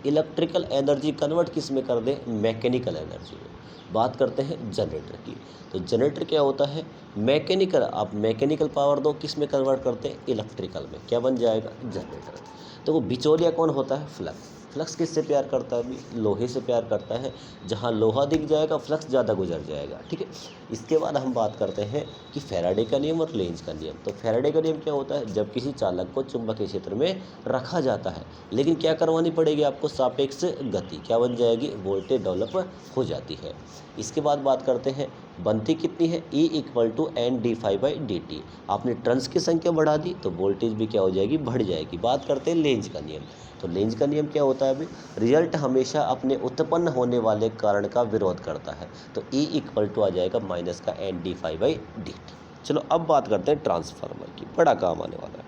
इलेक्ट्रिकल एनर्जी कन्वर्ट किस में कर दे, मैकेनिकल एनर्जी में। बात करते हैं जनरेटर की, तो जनरेटर क्या होता है, मैकेनिकल। आप मैकेनिकल पावर दो, किस में कन्वर्ट करते हैं, इलेक्ट्रिकल में। क्या बन जाएगा, जनरेटर। तो वो बिचौलिया कौन होता है, फ्लक्स। फ्लक्स किससे प्यार करता है, अभी लोहे से प्यार करता है। जहाँ लोहा दिख जाएगा फ्लक्स ज़्यादा गुजर जाएगा, ठीक है। इसके बाद हम बात करते हैं कि फैराडे का नियम और लेंज का नियम। तो फैराडे का नियम क्या होता है, जब किसी चालक को चुंबकीय क्षेत्र में रखा जाता है, लेकिन क्या करवानी पड़ेगी आपको, सापेक्ष गति। क्या बन जाएगी, वोल्टेज डेवलप हो जाती है। इसके बाद बात करते हैं बनती कितनी है, E = N d∅dt। आपने टर्न्स की संख्या बढ़ा दी तो वोल्टेज भी क्या हो जाएगी, बढ़ जाएगी। बात करते हैं लेंज का नियम। तो लेंज का नियम क्या होता है अभी, रिजल्ट हमेशा अपने उत्पन्न होने वाले कारण का विरोध करता है। तो E = आ जाएगा माइनस का N d∅dt। चलो अब बात करते हैं ट्रांसफार्मर की, बड़ा काम आने वाला है।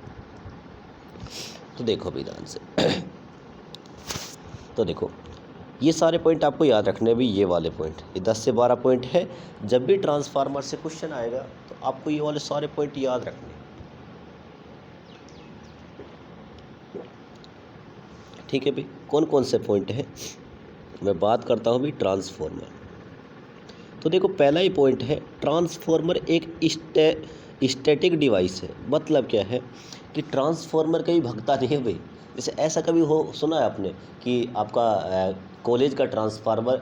तो देखो विधान से तो देखो ये सारे पॉइंट आपको याद रखने भी, ये वाले पॉइंट, ये 10 से 12 पॉइंट है। जब भी ट्रांसफार्मर से क्वेश्चन आएगा तो आपको ये वाले सारे पॉइंट याद रखने, ठीक है भाई। कौन कौन से पॉइंट हैं, मैं बात करता हूँ भाई ट्रांसफार्मर। तो देखो पहला ही पॉइंट है, ट्रांसफार्मर एक स्टैटिक डिवाइस है। मतलब क्या है कि ट्रांसफार्मर कभी भगता नहीं है भाई। जैसे ऐसा कभी हो सुना है आपने कि आपका कॉलेज का ट्रांसफार्मर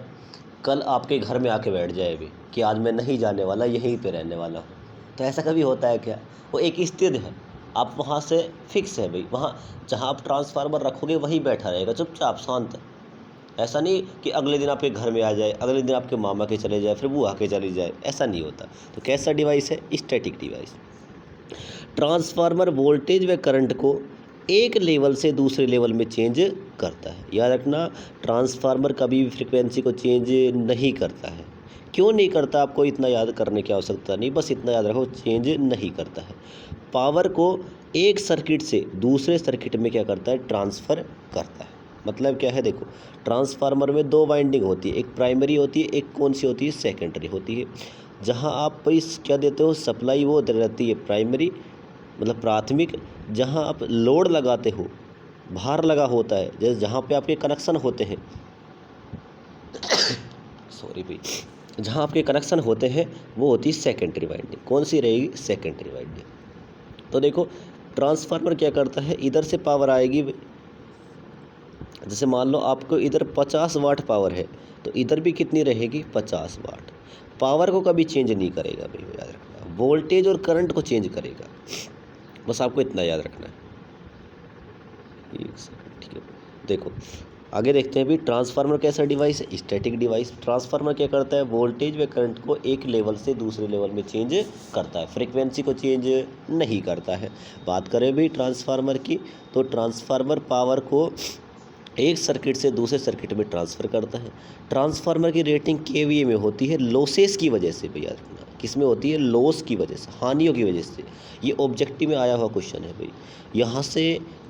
कल आपके घर में आके बैठ जाए भी कि आज मैं नहीं जाने वाला, यहीं पे रहने वाला हूँ। तो ऐसा कभी होता है क्या, वो एक स्थिर है, आप वहाँ से फिक्स है भाई, वहाँ जहाँ आप ट्रांसफार्मर रखोगे वहीं बैठा रहेगा चुपचाप शांत। ऐसा नहीं कि अगले दिन आपके घर में आ जाए, अगले दिन आपके मामा के चले जाए, फिर बुआ के चली जाए, ऐसा नहीं होता। तो कैसा डिवाइस है? Static device. ट्रांसफार्मर वोल्टेज व करंट को एक लेवल से दूसरे लेवल में चेंज करता है। याद रखना, ट्रांसफार्मर कभी भी फ्रिक्वेंसी को चेंज नहीं करता है। क्यों नहीं करता, आपको इतना याद करने की आवश्यकता नहीं, बस इतना याद रखो, चेंज नहीं करता है। पावर को एक सर्किट से दूसरे सर्किट में क्या करता है? ट्रांसफ़र करता है। मतलब क्या है? देखो, ट्रांसफार्मर में दो वाइंडिंग होती है, एक प्राइमरी होती है, एक कौन सी होती है? सेकेंडरी होती है। जहाँ आप इस क्या देते हो? सप्लाई वो रहती है प्राइमरी, मतलब प्राथमिक। जहाँ आप लोड लगाते हो, भार लगा होता है, जैसे जहाँ पे आपके कनेक्शन होते हैं सॉरी भाई, जहाँ आपके कनेक्शन होते हैं वो होती है सेकेंडरी वाइंडिंग। कौन सी रहेगी? Secondary winding. तो देखो, ट्रांसफार्मर क्या करता है, इधर से पावर आएगी, जैसे मान लो आपको इधर 50 वाट पावर है, तो इधर भी कितनी रहेगी? 50 वाट। पावर को कभी चेंज नहीं करेगा भाई, याद रखना। वोल्टेज और करंट को चेंज करेगा, बस आपको इतना याद रखना है। एक सेकंड, ठीक है। देखो आगे देखते हैं भी, ट्रांसफार्मर कैसा डिवाइस है? Static device. ट्रांसफार्मर क्या करता है? वोल्टेज व करंट को एक लेवल से दूसरे लेवल में चेंज करता है, फ्रीक्वेंसी को चेंज नहीं करता है। बात करें भी ट्रांसफार्मर की, तो ट्रांसफार्मर पावर को एक सर्किट से दूसरे सर्किट में ट्रांसफ़र करता है। ट्रांसफार्मर की रेटिंग केवीए में होती है, लॉसेस की वजह से भैया रखना। किस में होती है? लॉस की वजह से, हानियों की वजह से। ये ऑब्जेक्टिव में आया हुआ क्वेश्चन है भाई। यहाँ से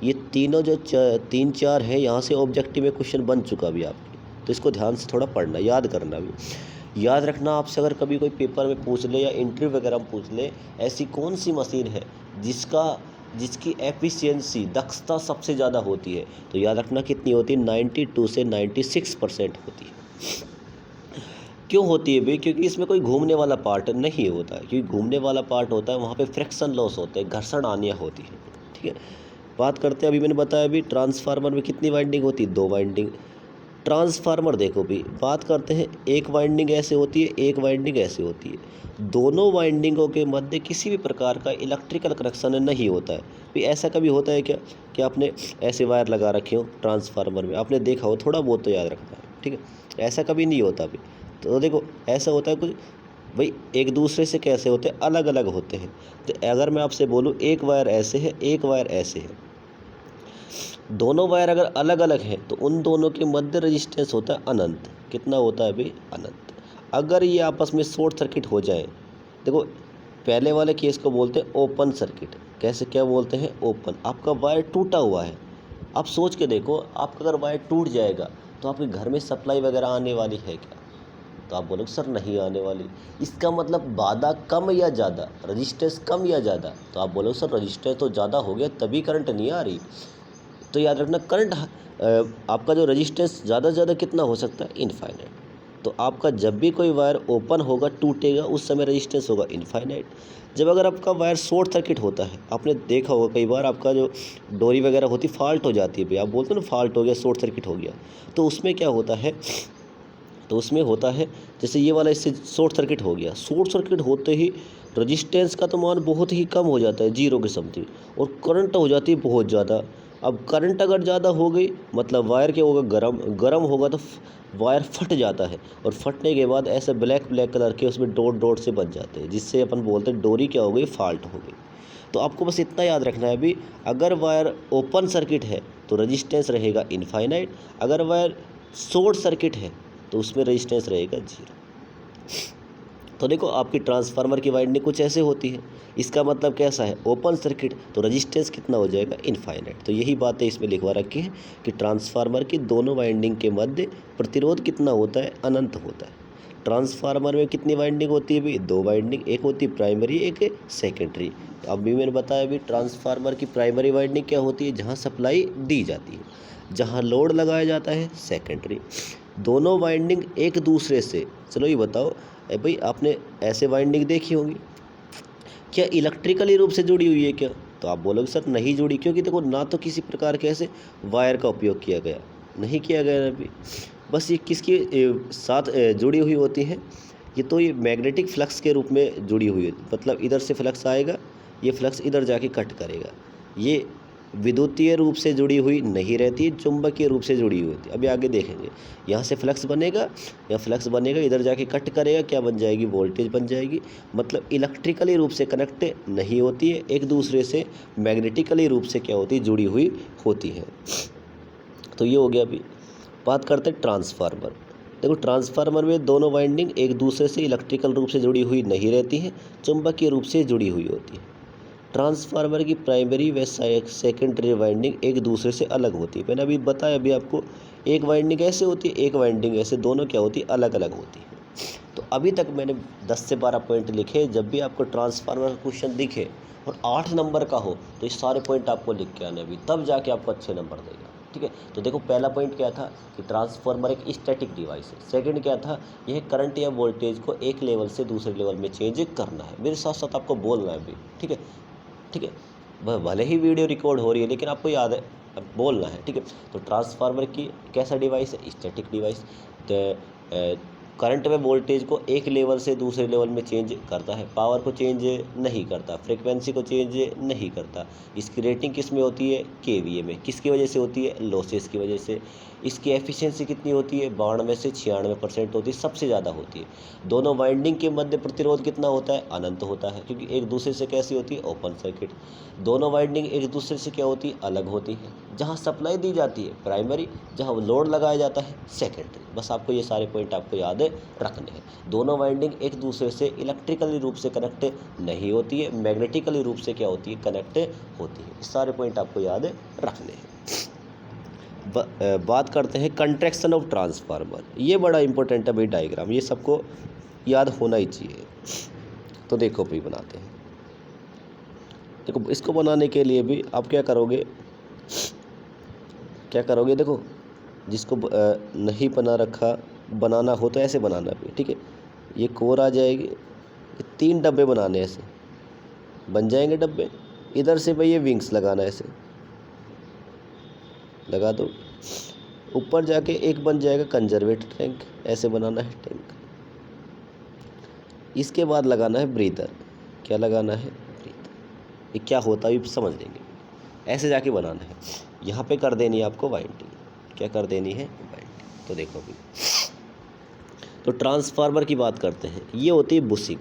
ये तीनों जो 3-4 है, यहाँ से ऑब्जेक्टिव में क्वेश्चन बन चुका भी आपकी, तो इसको ध्यान से थोड़ा पढ़ना, याद करना भी। याद रखना, आपसे अगर कभी कोई पेपर में पूछ ले या इंटरव्यू वगैरह में पूछ ले, ऐसी कौन सी मशीन है जिसकी एफिशिएंसी, दक्षता सबसे ज़्यादा होती है, तो याद रखना कितनी होती है? 92 से 96% होती है। क्यों होती है भाई? क्योंकि इसमें कोई घूमने वाला पार्ट नहीं होता है, क्योंकि घूमने वाला पार्ट होता है वहाँ पे फ्रिक्शन लॉस होते हैं, घर्षण आनियाँ होती है, ठीक है। बात करते हैं, अभी मैंने बताया भी ट्रांसफार्मर में कितनी वाइंडिंग होती है? 2 वाइंडिंग। ट्रांसफार्मर देखो भी, बात करते हैं, एक वाइंडिंग ऐसे होती है, एक वाइंडिंग ऐसे होती है। दोनों वाइंडिंगों के मध्य किसी भी प्रकार का इलेक्ट्रिकल कनेक्शन नहीं होता है। भी ऐसा कभी होता है क्या कि आपने ऐसे वायर लगा रखे हो ट्रांसफार्मर में, आपने देखा हो, थोड़ा बहुत तो याद रखना है, ठीक है। ऐसा कभी नहीं होता भी। तो देखो, ऐसा होता है कुछ भाई, एक दूसरे से कैसे होते हैं? अलग अलग होते हैं। तो अगर मैं आपसे बोलूँ एक वायर ऐसे है, एक वायर ऐसे है, दोनों वायर अगर अलग अलग हैं तो उन दोनों के मध्य रेजिस्टेंस होता है अनंत। कितना होता है भाई? अनंत। अगर ये आपस में शॉर्ट सर्किट हो जाए, देखो पहले वाले केस को बोलते हैं ओपन सर्किट। कैसे, क्या बोलते हैं? ओपन। आपका वायर टूटा हुआ है, आप सोच के देखो, आपका अगर वायर टूट जाएगा तो आपके घर में सप्लाई वगैरह आने वाली है क्या? तो आप बोलोगे सर नहीं आने वाली। इसका मतलब बाधा कम या ज़्यादा, रजिस्टेंस कम या ज़्यादा? तो आप बोलोगे सर रजिस्टेंस तो ज़्यादा हो गया तभी करंट नहीं आ रही। तो याद रखना, करंट आपका जो रजिस्टेंस ज़्यादा से ज़्यादा कितना हो सकता है? इनफाइनाइट। तो आपका जब भी कोई वायर ओपन होगा, टूटेगा, उस समय रजिस्टेंस होगा इनफाइनाइट। जब अगर आपका वायर शॉर्ट सर्किट होता है, आपने देखा होगा कई बार आपका जो डोरी वगैरह होती है फॉल्ट हो जाती है, भाई आप बोलते हो ना फॉल्ट हो गया, शॉर्ट सर्किट हो गया, तो उसमें क्या होता है? तो उसमें होता है, जैसे ये वाला इससे शॉर्ट सर्किट हो गया, शॉर्ट सर्किट होते ही रजिस्टेंस का तो मान बहुत ही कम हो जाता है, 0 के समथिंग, और करंट हो जाती है बहुत ज़्यादा। अब करंट अगर ज़्यादा हो गई, मतलब वायर क्या होगा? गर्म होगा, तो वायर फट जाता है, और फटने के बाद ऐसे ब्लैक ब्लैक कलर के उसमें डॉट डॉट से बन जाते हैं, जिससे अपन बोलते हैं डोरी क्या हो गई? फॉल्ट हो गई। तो आपको बस इतना याद रखना है अभी, अगर वायर ओपन सर्किट है तो रजिस्टेंस रहेगा इनफाइनाइट, अगर वायर शॉर्ट सर्किट है तो उसमें रेजिस्टेंस रहेगा 0। तो देखो, आपकी ट्रांसफार्मर की वाइंडिंग कुछ ऐसे होती है। इसका मतलब कैसा है? ओपन सर्किट, तो रेजिस्टेंस कितना हो जाएगा? इनफाइनाइट। तो यही बातें इसमें लिखवा रखी है कि ट्रांसफार्मर की दोनों वाइंडिंग के मध्य प्रतिरोध कितना होता है? अनंत होता है। ट्रांसफार्मर में कितनी वाइंडिंग होती है भी? 2 वाइंडिंग, एक होती है प्राइमरी, एक सेकेंडरी। तो अभी मैंने बताया भी, ट्रांसफार्मर की प्राइमरी वाइंडिंग क्या होती है? जहाँ सप्लाई दी जाती है, जहाँ लोड लगाया जाता है, सेकेंडरी। दोनों वाइंडिंग एक दूसरे से, चलो ये बताओ भाई, आपने ऐसे वाइंडिंग देखी होगी, क्या इलेक्ट्रिकली रूप से जुड़ी हुई है क्या? तो आप बोलोगे सर नहीं जुड़ी, क्योंकि देखो ना तो किसी प्रकार के ऐसे वायर का उपयोग किया गया, नहीं किया गया अभी। बस ये किसके साथ जुड़ी हुई होती हैं? ये तो ये मैग्नेटिक फ्लक्स के रूप में जुड़ी हुई है, मतलब इधर से फ्लक्स आएगा, ये फ्लक्स इधर जाके कट करेगा। ये विद्युतीय रूप से जुड़ी हुई नहीं रहती, चुंबकीय रूप से जुड़ी हुई होती है। अभी आगे देखेंगे, यहाँ से फ्लक्स बनेगा, या फ्लक्स बनेगा इधर जाके कट करेगा, क्या बन जाएगी, वोल्टेज बन जाएगी। मतलब इलेक्ट्रिकली रूप से कनेक्ट नहीं होती है, एक दूसरे से मैग्नेटिकली रूप से क्या होती है, जुड़ी हुई होती है। तो ये हो गया। अभी बात करते हैं ट्रांसफार्मर। देखो ट्रांसफार्मर में दोनों वाइंडिंग एक दूसरे से इलेक्ट्रिकल रूप से जुड़ी हुई नहीं रहती हैं, चुंबकीय रूप से जुड़ी हुई होती है। ट्रांसफार्मर की प्राइमरी व सेकेंडरी वाइंडिंग एक दूसरे से अलग होती है। मैंने अभी बताया अभी आपको, एक वाइंडिंग ऐसे होती है, एक वाइंडिंग ऐसे, दोनों क्या होती है, अलग अलग होती है। तो अभी तक मैंने 10 से 12 पॉइंट लिखे। जब भी आपको ट्रांसफार्मर का क्वेश्चन दिखे और 8 नंबर का हो तो ये सारे पॉइंट आपको लिख के आने, अभी तब जाके आपको अच्छे नंबर देगा। ठीक है, तो देखो पहला पॉइंट क्या था कि ट्रांसफार्मर एक स्टैटिक डिवाइस है। सेकंड क्या था, यह करंट या वोल्टेज को एक लेवल से दूसरे लेवल में चेंज करना है। मेरे साथ साथ आपको बोलना है भी, ठीक है, ठीक है। भले ही वीडियो रिकॉर्ड हो रही है लेकिन आपको याद है, अब बोलना है, ठीक है। तो ट्रांसफार्मर की कैसा डिवाइस है, स्टैटिक डिवाइस। तो करंट में वोल्टेज को एक लेवल से दूसरे लेवल में चेंज करता है, पावर को चेंज नहीं करता, फ्रीक्वेंसी को चेंज नहीं करता। इसकी रेटिंग किस में होती है, केवीए में। किसकी वजह से होती है, लॉसेस की वजह से। इसकी एफिशिएंसी कितनी होती है, 92 से 96% होती है, सबसे ज़्यादा होती है। दोनों वाइंडिंग के मध्य प्रतिरोध कितना होता है, अनंत होता है, क्योंकि एक दूसरे से कैसी होती है, ओपन सर्किट। दोनों वाइंडिंग एक दूसरे से क्या होती है, अलग होती है। जहाँ सप्लाई दी जाती है प्राइमरी, जहाँ लोड लगाया जाता है सेकेंडरी। बस आपको ये सारे पॉइंट आपको याद रखने हैं। दोनों वाइंडिंग एक दूसरे से इलेक्ट्रिकली रूप से कनेक्ट नहीं होती है, मैग्नेटिकली रूप से क्या होती है, कनेक्ट होती है। ये सारे पॉइंट आपको याद रखने हैं। बात करते हैं कंट्रैक्शन ऑफ ट्रांसफार्मर। ये बड़ा इंपॉर्टेंट है भाई, डायग्राम ये सबको याद होना ही चाहिए। तो देखो भाई बनाते हैं। देखो इसको बनाने के लिए भी आप क्या करोगे, देखो जिसको नहीं बना रखा, बनाना हो तो ऐसे बनाना भी, ठीक है। ये कोर आ जाएगी, ये 3 डब्बे बनाने ऐसे बन जाएंगे डब्बे। इधर से भाई ये विंग्स लगाना, ऐसे लगा दो। ऊपर जाके एक बन जाएगा कंजर्वेटर टैंक, ऐसे बनाना है टैंक। इसके बाद लगाना है ब्रीदर। क्या लगाना है, ब्रीदर। ये क्या होता है ये समझ लेंगे, ऐसे जाके बनाना है। यहाँ पे कर देनी है आपको वाइंडिंग, क्या कर देनी है, वाइंडिंग। तो देखो अभी, तो ट्रांसफार्मर की बात करते हैं। ये होती है बुशिंग,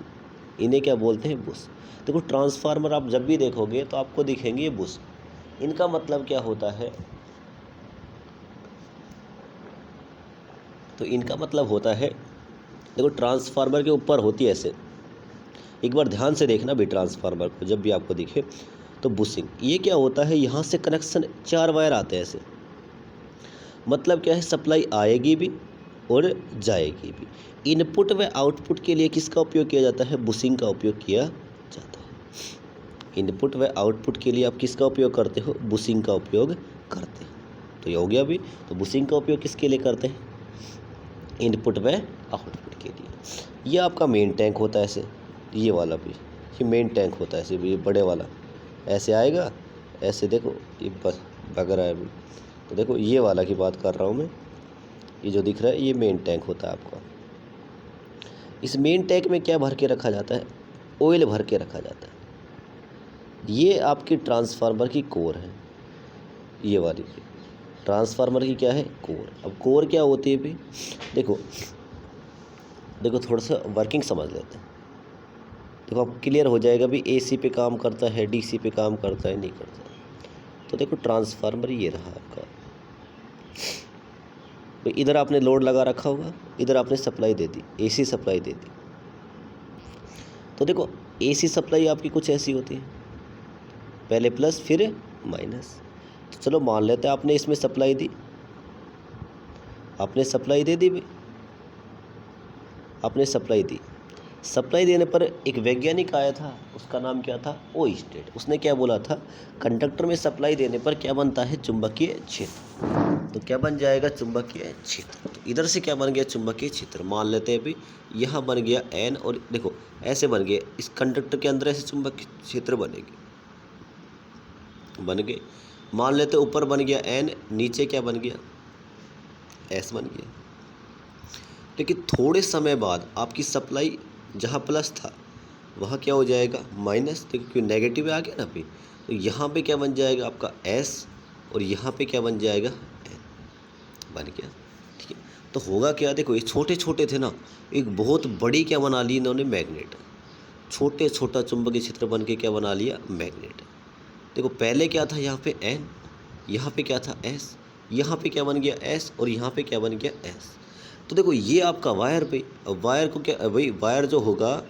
इन्हें क्या बोलते हैं, बुश। देखो ट्रांसफार्मर आप जब भी देखोगे तो आपको दिखेंगे ये बुश। इनका मतलब क्या होता है, तो इनका मतलब होता है, देखो ट्रांसफार्मर के ऊपर होती है ऐसे, एक बार ध्यान से देखना भी ट्रांसफार्मर को जब भी आपको दिखे तो बुशिंग। ये क्या होता है, यहाँ से कनेक्शन 4 वायर आते हैं ऐसे। मतलब क्या है, सप्लाई आएगी भी और जाएगी भी। इनपुट व आउटपुट के लिए किसका उपयोग किया जाता है, बुशिंग का उपयोग किया जाता है। इनपुट व आउटपुट के लिए आप किसका उपयोग करते हो, बुशिंग का उपयोग करते हैं। तो ये हो गया अभी। तो बुशिंग का उपयोग किसके लिए करते हैं, इनपुट व आउटपुट के लिए। ये आपका मेन टैंक होता है ऐसे, ये वाला भी, ये मेन टैंक होता है ऐसे भी, ये बड़े वाला ऐसे आएगा, ऐसे देखो ये बस भग रहा है अभी। तो देखो ये वाला की बात कर रहा हूँ मैं, ये जो दिख रहा है ये मेन टैंक होता है आपका। इस मेन टैंक में क्या भर के रखा जाता है, ऑयल भर के रखा जाता है। ये आपकी ट्रांसफार्मर की कोर है, ये वाली ट्रांसफार्मर की क्या है, कोर। अब कोर क्या होती है भी, देखो थोड़ा सा वर्किंग समझ लेते हैं। देखो अब क्लियर हो जाएगा भी, एसी पे काम करता है, डीसी पे काम करता है, नहीं करता। तो देखो ट्रांसफार्मर ये रहा आपका, भाई इधर आपने लोड लगा रखा होगा, इधर आपने सप्लाई दे दी, एसी सप्लाई दे दी। तो देखो एसी सप्लाई आपकी कुछ ऐसी होती है, पहले प्लस फिर माइनस। तो चलो मान लेते हैं आपने इसमें सप्लाई दी, आपने सप्लाई दे दी भाई, आपने सप्लाई दी। सप्लाई देने पर एक वैज्ञानिक आया था, उसका नाम क्या था, ओस्टेड। उसने क्या बोला था, कंडक्टर में सप्लाई देने पर क्या बनता है, चुंबकीय क्षेत्र। तो क्या बन जाएगा, चुंबकीय क्षेत्र। तो इधर से क्या बन गया, चुंबकीय क्षेत्र। मान लेते हैं अभी यहाँ बन गया एन, और देखो ऐसे बन गया, इस कंडक्टर के अंदर ऐसे चुंबकीय क्षेत्र बनेगी, बन गए। मान लेते ऊपर बन गया एन, नीचे क्या बन गया, एस बन गया। लेकिन थोड़े समय बाद आपकी सप्लाई जहाँ प्लस था वहाँ क्या हो जाएगा माइनस, तो क्योंकि नेगेटिव आ गया ना अभी, तो यहाँ पे क्या बन जाएगा आपका एस और यहाँ पे क्या बन जाएगा एन, बन गया। ठीक है, तो होगा क्या, देखो ये छोटे छोटे थे ना, एक बहुत बड़ी क्या बना ली इन्होंने मैग्नेट, छोटे छोटा चुंबकीय क्षेत्र बन के क्या बना लिया मैग्नेट। देखो पहले क्या था यहाँ पे एन, यहाँ पे क्या था एस, यहाँ पे क्या बन गया एस और यहाँ पे क्या बन गया एस। तो देखो ये आपका वायर पे, अब वायर को क्या भाई, वायर जो होगा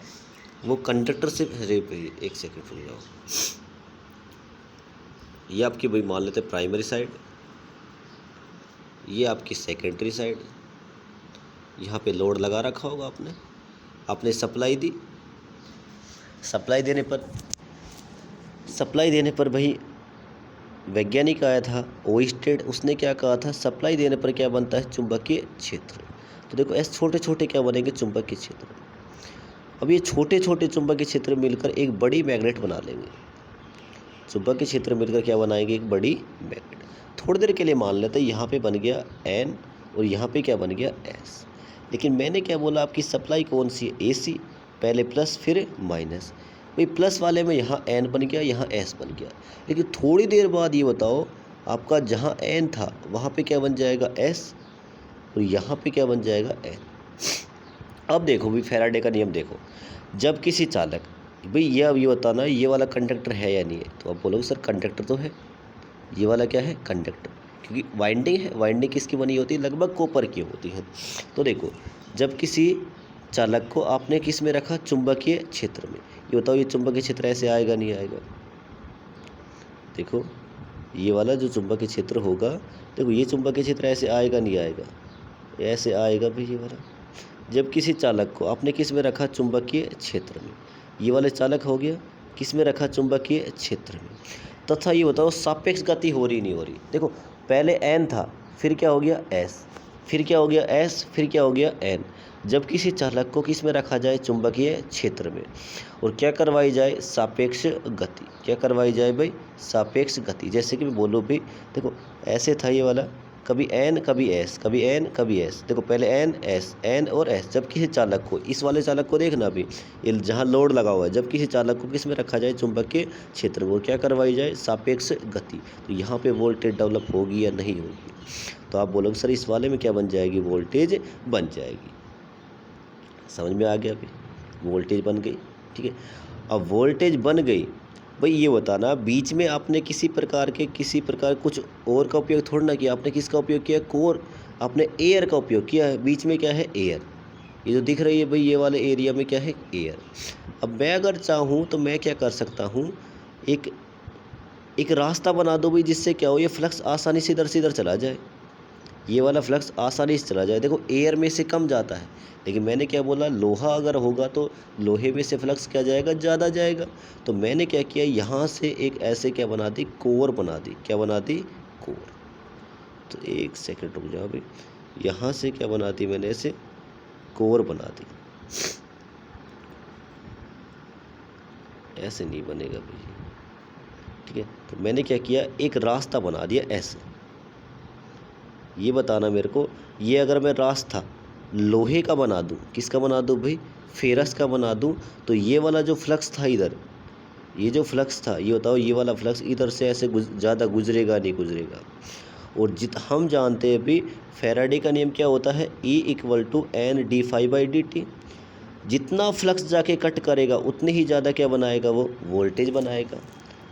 वो कंडक्टर से, अरे भाई एक सेकंड रुक जाओ, ये आपकी भाई मान लेते प्राइमरी साइड, ये आपकी सेकेंडरी साइड, यहाँ पे लोड लगा रखा होगा आपने, आपने सप्लाई दी, सप्लाई देने पर भाई वैज्ञानिक आया था ओइस्टेड, उसने क्या कहा था, सप्लाई देने पर क्या बनता है चुंबकीय क्षेत्र। तो देखो ऐसे छोटे छोटे क्या बनेंगे चुंबकीय क्षेत्र। अब ये छोटे छोटे चुंबकीय क्षेत्र मिलकर एक बड़ी मैग्नेट बना लेंगे, चुंबकीय क्षेत्र मिलकर क्या बनाएंगे एक बड़ी मैग्नेट। थोड़ी देर के लिए मान लेते हैं यहाँ पे बन गया एन और यहाँ पे क्या बन गया एस, लेकिन मैंने क्या बोला आपकी सप्लाई कौन सी है एसी, पहले प्लस फिर माइनस, भाई प्लस वाले में यहाँ एन बन गया यहाँ एस बन गया, लेकिन थोड़ी देर बाद ये बताओ आपका जहाँ एन था वहाँ पे क्या बन जाएगा एस और यहाँ पे क्या बन जाएगा एन। अब देखो भाई फैराडे का नियम देखो, जब किसी चालक, भाई ये अब ये बताना ये वाला कंडक्टर है या नहीं है, तो आप बोलोगे सर कंडक्टर तो है, ये वाला क्या है कंडक्टर, क्योंकि वाइंडिंग है, वाइंडिंग किसकी बनी होती है लगभग कॉपर की होती है। तो देखो जब किसी चालक को आपने किस में रखा चुंबकीय क्षेत्र में, ये बताओ ये चुंबकीय क्षेत्र ऐसे आएगा नहीं आएगा, देखो ये वाला जो चुंबकीय क्षेत्र होगा, देखो ये चुंबकीय क्षेत्र ऐसे आएगा नहीं आएगा, ऐसे आएगा भाई ये वाला। जब किसी चालक को आपने किस में रखा चुंबकीय क्षेत्र में, ये वाले चालक हो गया किस में रखा चुंबकीय क्षेत्र में, तथा ये बताओ सापेक्ष गति हो रही नहीं हो रही। देखो पहले एन था फिर क्या हो गया एस, फिर क्या हो गया एस, फिर क्या हो गया एन। जब किसी चालक को किस में रखा जाए चुंबकीय क्षेत्र में और क्या करवाई जाए सापेक्ष गति, क्या करवाई जाए भाई सापेक्ष गति। जैसे कि मैं बोलूँ भाई देखो ऐसे था ये वाला, कभी एन कभी एस, कभी एन कभी एस, देखो पहले एन एस एन और एस। जब किसी चालक को, इस वाले चालक को देखना भी, ये जहाँ लोड लगा हुआ है, जब किसी चालक को किस में रखा जाए चुंबकीय क्षेत्र में और क्या करवाई जाए सापेक्ष गति, तो यहाँ पे वोल्टेज डेवलप होगी या नहीं होगी, तो आप बोलोगे सर इस वाले में क्या बन जाएगी वोल्टेज बन जाएगी। समझ में आ गया अभी, वोल्टेज बन गई। ठीक है, अब वोल्टेज बन गई, भाई ये बताना बीच में आपने किसी प्रकार कुछ और का उपयोग थोड़ा ना किया, आपने किसका उपयोग किया कोर, आपने एयर का उपयोग किया है। बीच में क्या है एयर, ये जो दिख रही है भाई ये वाले एरिया में क्या है एयर। अब मैं अगर चाहूँ तो मैं क्या कर सकता हूँ, एक रास्ता बना दो भाई जिससे क्या हो ये फ्लक्स आसानी से इधर से इधर चला जाए, ये वाला फ्लक्स आसानी से चला जाए। देखो एयर में से कम जाता है, लेकिन मैंने क्या बोला लोहा अगर होगा तो लोहे में से फ्लक्स क्या जाएगा ज़्यादा जाएगा। तो मैंने क्या किया यहाँ से एक ऐसे क्या बना दी कोर बना दी, क्या बना दी कोर। तो एक सेकंड रुक जाओ भाई, यहाँ से क्या बना दी मैंने ऐसे कोर बना दी, ऐसे नहीं बनेगा भाई। ठीक है, तो मैंने क्या किया एक रास्ता बना दिया ऐसे। ये बताना मेरे को, ये अगर मैं रास्ता लोहे का बना दूं, किसका बना दूं भाई फेरस का बना दूं, तो ये वाला जो फ्लक्स था इधर, ये जो फ्लक्स था ये बताओ ये वाला फ्लक्स इधर से ऐसे ज़्यादा गुजरेगा नहीं गुजरेगा। और हम जानते हैं भाई फैराडे का नियम क्या होता है E = N/d∅dt, जितना फ्लक्स जाके कट करेगा उतनी ही ज़्यादा क्या बनाएगा वो वोल्टेज बनाएगा,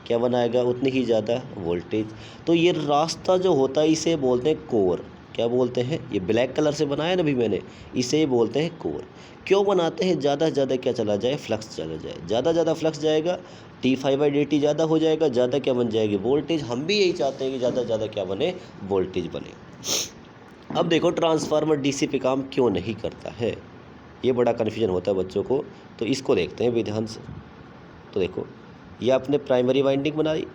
क्या बनाएगा उतनी ही ज़्यादा वोल्टेज। तो ये रास्ता जो होता है इसे बोलते हैं कोर, क्या बोलते हैं, ये ब्लैक कलर से बनाया ना अभी मैंने, इसे बोलते हैं कोर। क्यों बनाते हैं, ज़्यादा से ज़्यादा क्या चला जाए फ्लक्स चला जाए, ज़्यादा फ्लक्स जाएगा d∅dt ज़्यादा हो जाएगा, ज़्यादा क्या बन जाएगी वोल्टेज। हम भी यही चाहते हैं कि ज़्यादा से ज़्यादा क्या बने वोल्टेज बने। अब देखो ट्रांसफार्मर डीसी पे काम क्यों नहीं करता है, ये बड़ा कन्फ्यूजन होता है बच्चों को, तो इसको देखते हैं विधान से। तो देखो ये आपने प्राइमरी वाइंडिंग बनाई,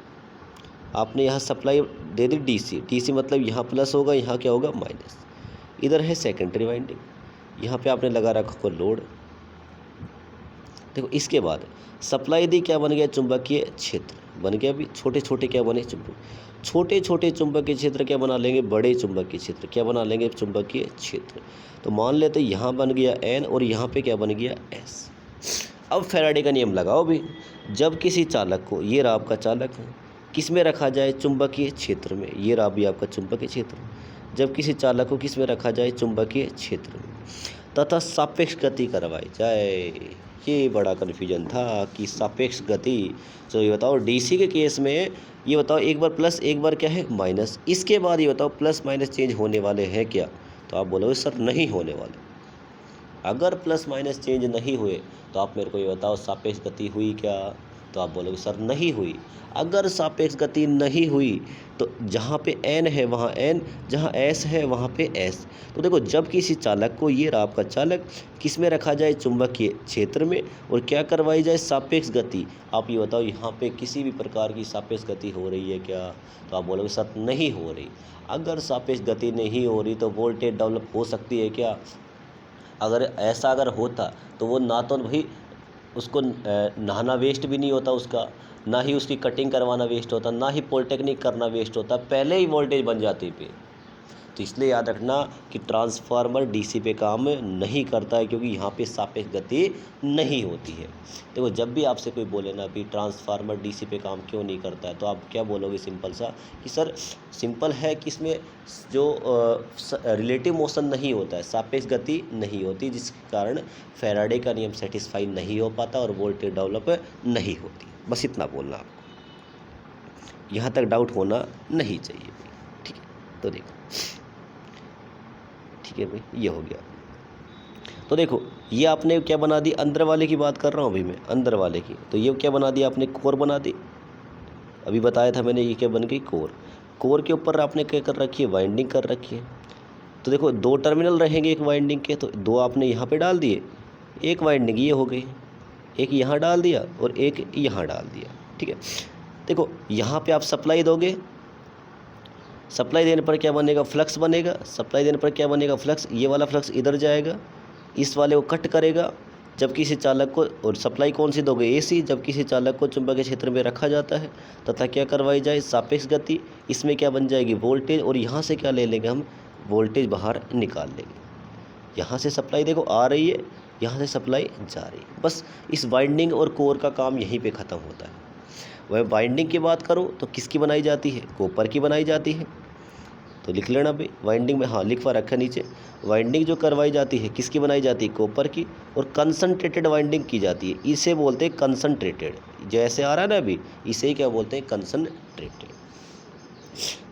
आपने यहाँ सप्लाई दे दी डीसी मतलब यहाँ प्लस होगा यहाँ क्या होगा माइनस, इधर है सेकेंडरी वाइंडिंग, यहाँ पे आपने लगा रखा लोड। देखो इसके बाद सप्लाई दी, क्या बन गया चुंबकीय क्षेत्र बन गया। अभी छोटे छोटे क्या बने छोटे छोटे चुंबकीय क्षेत्र क्या बना लेंगे बड़े चुंबकीय क्षेत्र, क्या बना लेंगे चुंबकीय क्षेत्र। तो मान लेते यहाँ बन गया N और यहाँ पे क्या बन गया S। अब फैराडे का नियम लगाओ भी, जब किसी चालक को, ये रहा आपका चालक है, किस में रखा जाए, चुंबकीय क्षेत्र में, ये रहा भी आपका चुंबकीय क्षेत्र, जब किसी चालक को किस में रखा जाए, चुंबकीय क्षेत्र में, तथा सापेक्ष गति करवाई जाए। ये बड़ा कन्फ्यूजन था कि सापेक्ष गति। तो ये बताओ डीसी के केस में ये बताओ एक बार प्लस एक बार क्या है माइनस, इसके बाद ये बताओ प्लस माइनस चेंज होने वाले हैं क्या, तो आप बोलोगे सर नहीं होने वाले। अगर प्लस माइनस चेंज नहीं हुए तो आप मेरे को ये बताओ सापेक्ष गति हुई क्या, तो आप बोलोगे सर नहीं हुई। अगर सापेक्ष गति नहीं हुई तो जहाँ पे n है वहाँ n, जहाँ s है वहाँ पे s। तो देखो जब किसी चालक को, ये रहा आपका चालक, किस में रखा जाए, चुंबकीय क्षेत्र में, और क्या करवाई जाए, सापेक्ष गति। आप ये बताओ यहाँ पे किसी भी प्रकार की सापेक्ष गति हो रही है क्या, तो आप बोलोगे सर नहीं हो रही। अगर सापेक्ष गति नहीं हो रही तो वोल्टेज डेवलप हो सकती है क्या। अगर ऐसा अगर होता तो वो ना तो भाई उसको नहाना वेस्ट भी नहीं होता उसका, ना ही उसकी कटिंग करवाना वेस्ट होता, ना ही पॉलिटेक्निक करना वेस्ट होता, पहले ही वोल्टेज बन जाती पे। तो इसलिए याद रखना कि ट्रांसफार्मर डीसी पे काम नहीं करता है, क्योंकि यहाँ पे सापेक्ष गति नहीं होती है। देखो जब भी आपसे कोई बोले ना भी ट्रांसफार्मर डीसी पे काम क्यों नहीं करता है, तो आप क्या बोलोगे सिंपल सा कि सर सिंपल है कि इसमें जो रिलेटिव मोशन नहीं होता है, सापेक्ष गति नहीं होती, जिसके कारण फैराडे का नियम सेटिस्फाई नहीं हो पाता और वोल्टेज डेवलप नहीं होती। बस इतना बोलना आपको, यहाँ तक डाउट होना नहीं चाहिए। ठीक है, तो देखो ठीक है भाई, ये हो गया। तो देखो ये आपने क्या बना दी, अंदर वाले की बात कर रहा हूँ अभी मैं, अंदर वाले की। तो ये क्या बना दिया आपने, कोर बना दी। अभी बताया था मैंने, ये क्या बन गई, कोर। कोर के ऊपर आपने क्या कर रखी है, वाइंडिंग कर रखी है। तो देखो दो टर्मिनल रहेंगे एक वाइंडिंग के, तो दो आपने यहाँ पे डाल दिए, एक वाइंडिंग ये हो गई, एक यहाँ डाल दिया और एक यहाँ डाल दिया। ठीक है, देखो यहाँ पे आप सप्लाई दोगे, सप्लाई देने पर क्या बनेगा, फ्लक्स बनेगा। सप्लाई देने पर क्या बनेगा, फ्लक्स। ये वाला फ्लक्स इधर जाएगा, इस वाले को कट करेगा। जब किसी चालक को, और सप्लाई कौन सी दोगे, एसी, जब किसी चालक को चुंबकीय क्षेत्र में रखा जाता है तथा क्या करवाई जाए, सापेक्ष गति। इसमें क्या बन जाएगी, वोल्टेज, और यहाँ से क्या ले लेंगे हम, वोल्टेज बाहर निकाल लेंगे। यहाँ से सप्लाई देखो आ रही है, यहाँ से सप्लाई जा रही है। बस इस वाइंडिंग और कोर का काम यहीं पे ख़त्म होता है। वह वाइंडिंग की बात करूँ तो किसकी बनाई जाती है, कॉपर की बनाई जाती है। तो लिख लेना भाई, वाइंडिंग में, हाँ लिखवा रखा नीचे, वाइंडिंग जो करवाई जाती है किसकी बनाई जाती है, कॉपर की। और कंसंट्रेटेड वाइंडिंग की जाती है, इसे बोलते हैं कंसंट्रेटेड। जैसे आ रहा है ना अभी, इसे ही क्या बोलते हैं, कंसंट्रेटेड।